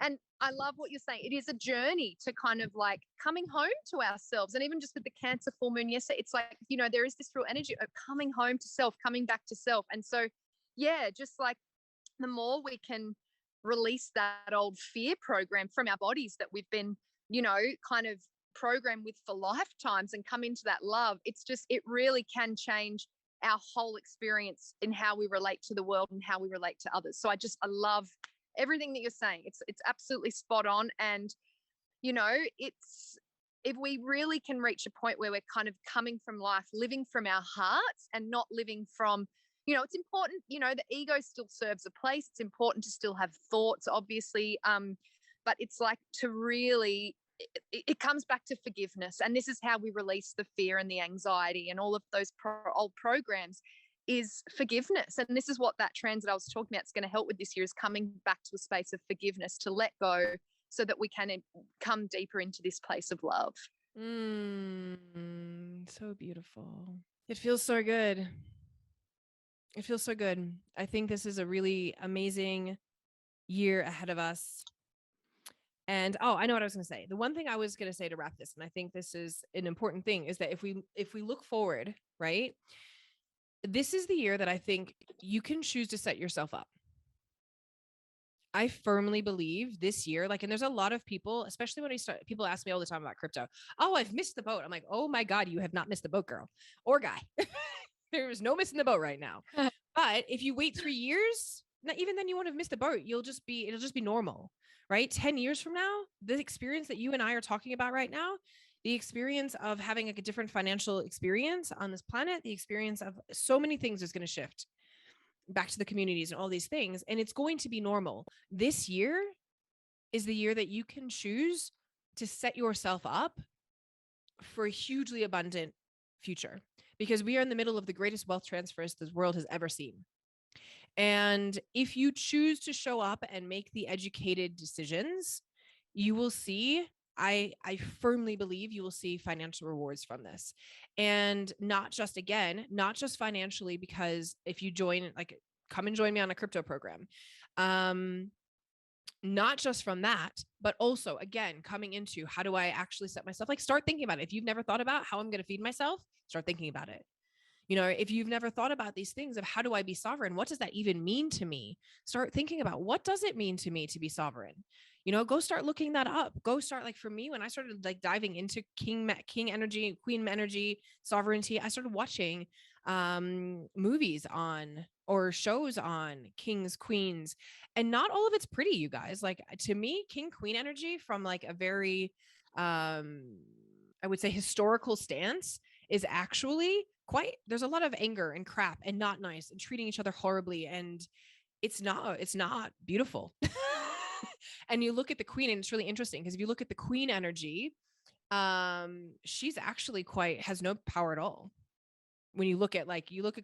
and I love what you're saying. It is a journey to kind of like coming home to ourselves. And even just with the Cancer full moon yesterday, it's like, you know, there is this real energy of coming home to self, coming back to self. And so, yeah, just like the more we can release that old fear program from our bodies that we've been, you know, kind of programmed with for lifetimes and come into that love, it's just, it really can change our whole experience in how we relate to the world and how we relate to others. So I love everything that you're saying. It's absolutely spot on. And, you know, it's, if we really can reach a point where we're kind of coming from life, living from our hearts and not living from, you know, it's important, you know, the ego still serves a place. It's important to still have thoughts, obviously. But it's like to really, it comes back to forgiveness. And this is how we release the fear and the anxiety and all of those old programs, is forgiveness. And this is what that transit I was talking about is going to help with this year, is coming back to a space of forgiveness, to let go so that we can come deeper into this place of love. So beautiful. It feels so good. It feels so good. I think this is a really amazing year ahead of us. And I know what I was going to say. The one thing I was going to say to wrap this, and I think this is an important thing, is that if we look forward, right, this is the year that I think you can choose to set yourself up. I firmly believe this year, like, and there's a lot of people, especially when people ask me all the time about crypto. Oh, I've missed the boat. I'm like, oh my God, you have not missed the boat, girl or guy. There is no missing the boat right now. But if you wait 3 years, not even then you won't have missed the boat. It'll just be normal, right? 10 years from now, the experience that you and I are talking about right now, the experience of having like a different financial experience on this planet, the experience of so many things is going to shift back to the communities and all these things. And it's going to be normal. This year is the year that you can choose to set yourself up for a hugely abundant future, because we are in the middle of the greatest wealth transfers this world has ever seen. And if you choose to show up and make the educated decisions, you will see, I firmly believe you will see financial rewards from this. And not just financially, because if you join, like, come and join me on a crypto program. Not just from that, but also, again, coming into how do I actually set myself, like, start thinking about it. If you've never thought about how I'm going to feed myself, start thinking about it. You know, if you've never thought about these things of how do I be sovereign? What does that even mean to me? Start thinking about, what does it mean to me to be sovereign? You know, go start looking that up. Go start, like, for me, when I started like diving into king energy, queen energy, sovereignty, I started watching movies on or shows on kings, queens, and not all of it's pretty, you guys. Like, to me, king, queen energy from like a very I would say historical stance is actually quite, there's a lot of anger and crap and not nice and treating each other horribly, and it's not beautiful. And you look at the queen, and it's really interesting because if you look at the queen energy, she's actually has no power at all. When you look at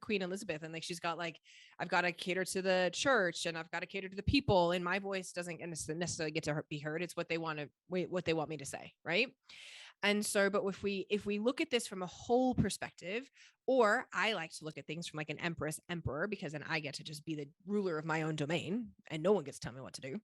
Queen Elizabeth, and like, she's got like, I've got to cater to the church and I've got to cater to the people, and my voice doesn't necessarily get to be heard. It's what they want me to say, right? And so, but if we look at this from a whole perspective, or I like to look at things from like an empress emperor, because then I get to just be the ruler of my own domain and no one gets to tell me what to do.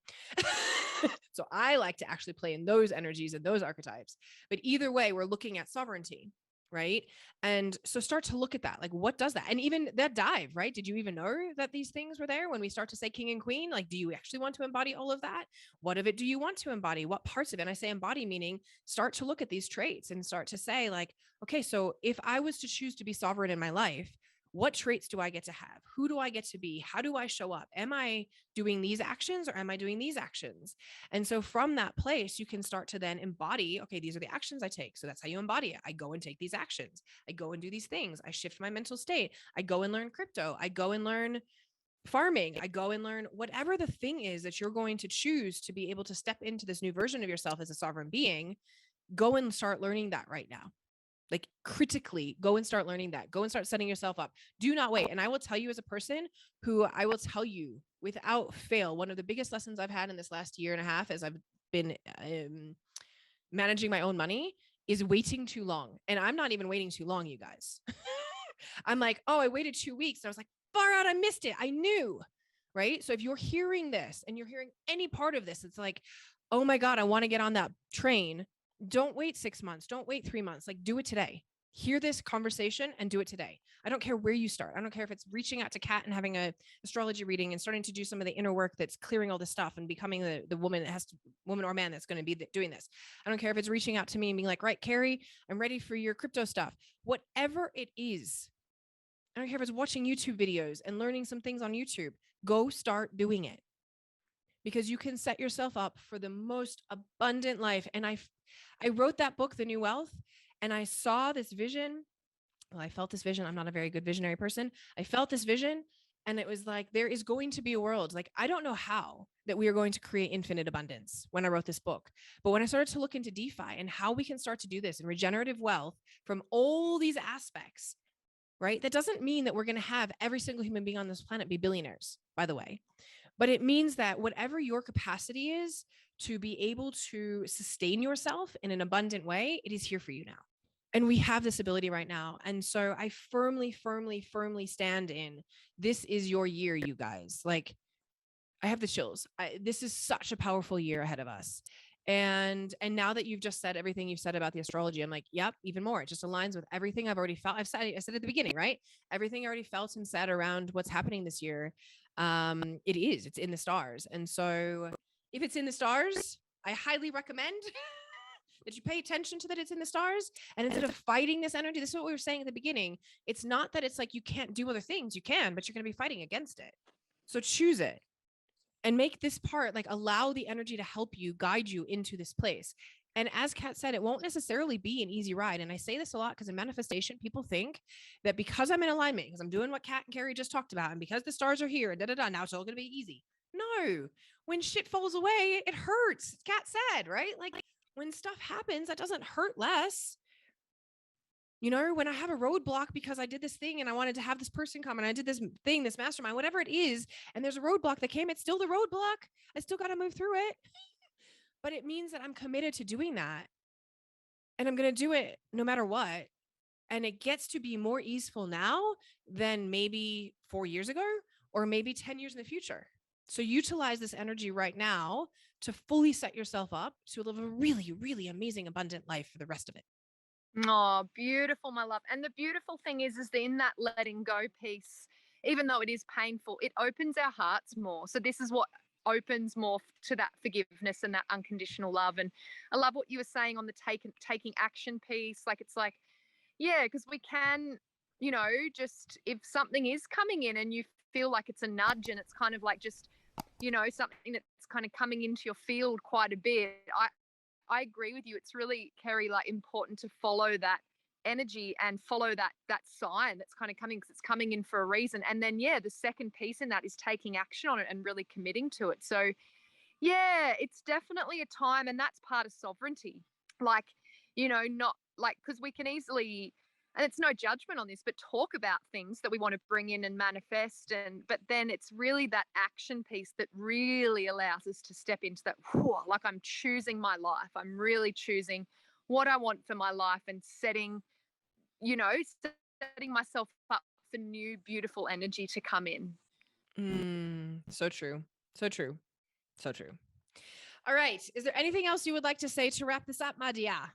So I like to actually play in those energies and those archetypes. But either way, we're looking at sovereignty, right? And so start to look at that. Like, what does that? And even that dive, right? Did you even know that these things were there when we start to say king and queen? Like, do you actually want to embody all of that? What of it do you want to embody? What parts of it? And I say embody meaning start to look at these traits and start to say, like, okay, so if I was to choose to be sovereign in my life, what traits do I get to have? Who do I get to be? How do I show up? Am I doing these actions or am I doing these actions? And so from that place, you can start to then embody, okay, these are the actions I take. So that's how you embody it. I go and take these actions. I go and do these things. I shift my mental state. I go and learn crypto. I go and learn farming. I go and learn whatever the thing is that you're going to choose to be able to step into this new version of yourself as a sovereign being. Go and start learning that right now. Like critically go and start learning that. Go and start setting yourself up. Do not wait. And I will tell you as a person who I will tell you without fail, one of the biggest lessons I've had in this last year and a half as I've been managing my own money is waiting too long. And I'm not even waiting too long, you guys. I'm like, oh, I waited 2 weeks. And I was like, far out, I missed it. I knew, right? So if you're hearing this and you're hearing any part of this, it's like, oh my God, I want to get on that train. Don't wait 6 months. Don't wait 3 months. Like do it today. Hear this conversation and do it today. I don't care where you start. I don't care if it's reaching out to Kat and having a astrology reading and starting to do some of the inner work that's clearing all this stuff and becoming the woman that has to, woman or man that's going to be doing this. I don't care if it's reaching out to me and being like, right, Carrie, I'm ready for your crypto stuff. Whatever it is. I don't care if it's watching YouTube videos and learning some things on YouTube. Go start doing it because you can set yourself up for the most abundant life. And I wrote that book, The New Wealth, and I saw this vision. Well, I felt this vision. I'm not a very good visionary person. I felt this vision and it was like, there is going to be a world. Like, I don't know how that we are going to create infinite abundance when I wrote this book. But when I started to look into DeFi and how we can start to do this and regenerative wealth from all these aspects, right? That doesn't mean that we're going to have every single human being on this planet be billionaires, by the way. But it means that whatever your capacity is to be able to sustain yourself in an abundant way, it is here for you now. And we have this ability right now. And so I firmly, firmly, firmly stand in, this is your year, you guys. Like, I have the chills. This is such a powerful year ahead of us. And now that you've just said everything you've said about the astrology, I'm like, yep, even more. It just aligns with everything I've already felt. I said at the beginning, right? Everything I already felt and said around what's happening this year. It's in the stars. And so if it's in the stars, I highly recommend that you pay attention to that it's in the stars. And instead of fighting this energy, this is what we were saying at the beginning. It's not that it's like you can't do other things. You can, but you're going to be fighting against it. So choose it. And make this part, like, allow the energy to help you, guide you into this place. And as Kat said, it won't necessarily be an easy ride. And I say this a lot because in manifestation, people think that because I'm in alignment, because I'm doing what Kat and Carrie just talked about, and because the stars are here, and now it's all going to be easy. No, when shit falls away, it hurts. Kat said, right? Like when stuff happens, that doesn't hurt less. You know, when I have a roadblock because I did this thing and I wanted to have this person come and I did this thing, this mastermind, whatever it is, and there's a roadblock that came, it's still the roadblock. I still got to move through it. But it means that I'm committed to doing that. And I'm going to do it no matter what. And it gets to be more easeful now than maybe 4 years ago or maybe 10 years in the future. So utilize this energy right now to fully set yourself up to live a really, really amazing, abundant life for the rest of it. Oh, beautiful, my love. And the beautiful thing is in that letting go piece, even though it is painful, it opens our hearts more. So this is what opens more to that forgiveness and that unconditional love. And I love what you were saying on the taking action piece. Like, it's like, yeah, because we can, you know, just if something is coming in and you feel like it's a nudge and it's kind of like just, you know, something that's kind of coming into your field quite a bit. I agree with you. It's really, Kerry, like important to follow that energy and follow that sign that's kind of coming, because it's coming in for a reason. And then, yeah, the second piece in that is taking action on it and really committing to it. So, yeah, it's definitely a time, and that's part of sovereignty. Like, you know, not like, because we can easily, and it's no judgment on this, but talk about things that we want to bring in and manifest. But then it's really that action piece that really allows us to step into that, like, I'm choosing my life. I'm really choosing what I want for my life and setting myself up for new, beautiful energy to come in. So true. So true. So true. All right. Is there anything else you would like to say to wrap this up, Madia?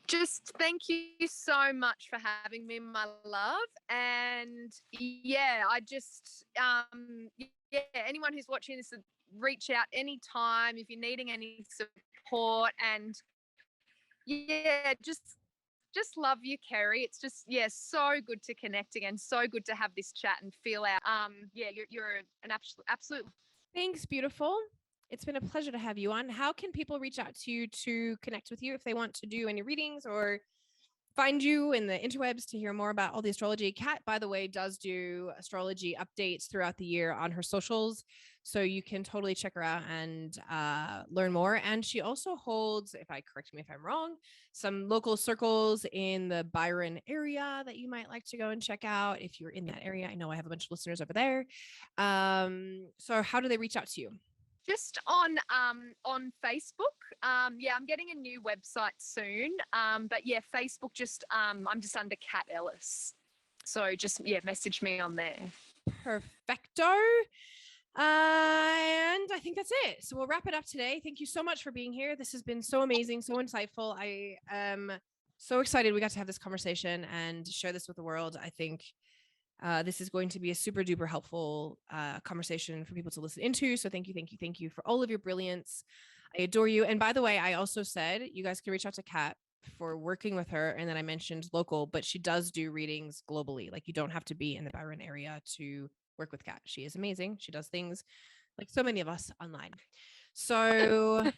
Just thank you so much for having me, my love. And yeah, I just, anyone who's watching this, reach out anytime if you're needing any support. And yeah, just love you, Kerry. It's just, so good to connect again. So good to have this chat and feel out. You're an absolute. Thanks, beautiful. It's been a pleasure to have you on. How can people reach out to you to connect with you if they want to do any readings or find you in the interwebs to hear more about all the astrology? Kat, by the way, does do astrology updates throughout the year on her socials. So you can totally check her out and learn more. And she also holds, correct me if I'm wrong, some local circles in the Byron area that you might like to go and check out if you're in that area. I know I have a bunch of listeners over there. So how do they reach out to you? Just on Facebook. I'm getting a new website soon. But yeah, Facebook, I'm just under Kat Ellis. So just message me on there. Perfecto. And I think that's it. So we'll wrap it up today. Thank you so much for being here. This has been so amazing, so insightful. I am so excited we got to have this conversation and share this with the world. I think this is going to be a super duper helpful conversation for people to listen into. So thank you for all of your brilliance. I adore you. And by the way, I also said you guys can reach out to Kat for working with her. And then I mentioned local, but she does do readings globally. Like you don't have to be in the Byron area to work with Kat. She is amazing. She does things like so many of us online. So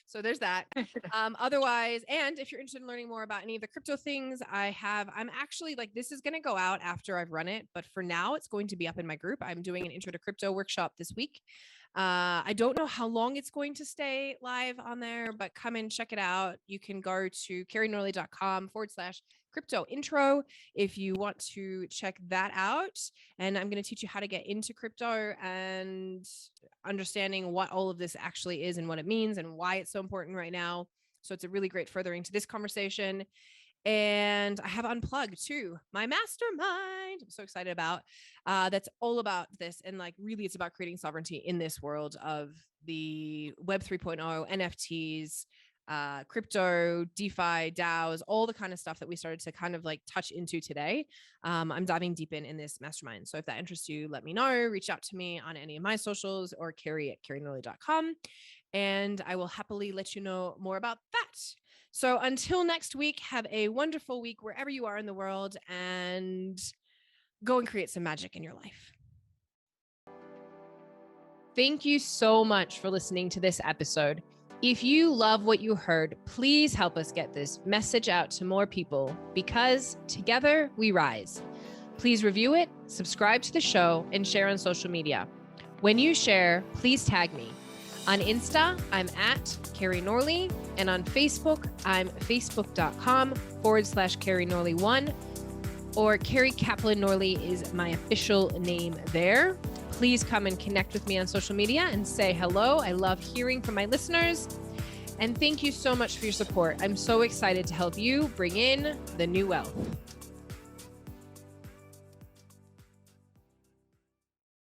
so there's that. Otherwise, and if you're interested in learning more about any of the crypto things I'm actually this is going to go out after I've run it, but for now it's going to be up in my group. I'm doing an intro to crypto workshop this week. I don't know how long it's going to stay live on there, but come and check it out. You can go to kerrynorley.com/crypto intro if you want to check that out. And I'm going to teach you how to get into crypto and understanding what all of this actually is and what it means and why it's so important right now. So it's a really great furthering to this conversation. And I have Unplugged too, my mastermind. I'm so excited about that's all about this. And really it's about creating sovereignty in this world of the Web 3.0, NFTs, crypto, DeFi, DAOs, all the kind of stuff that we started to kind of touch into today. I'm diving deep in this mastermind. So if that interests you, let me know. Reach out to me on any of my socials or kerry@kerrynorley.com. And I will happily let you know more about that. So until next week, have a wonderful week wherever you are in the world and go and create some magic in your life. Thank you so much for listening to this episode. If you love what you heard, please help us get this message out to more people because together we rise. Please review it, subscribe to the show, and share on social media. When you share, please tag me. On Insta, I'm @KerryNorley, and on Facebook, I'm facebook.com/KerryNorley1, or Kerry Kaplan Norley is my official name there. Please come and connect with me on social media and say hello. I love hearing from my listeners. And thank you so much for your support. I'm so excited to help you bring in the new wealth.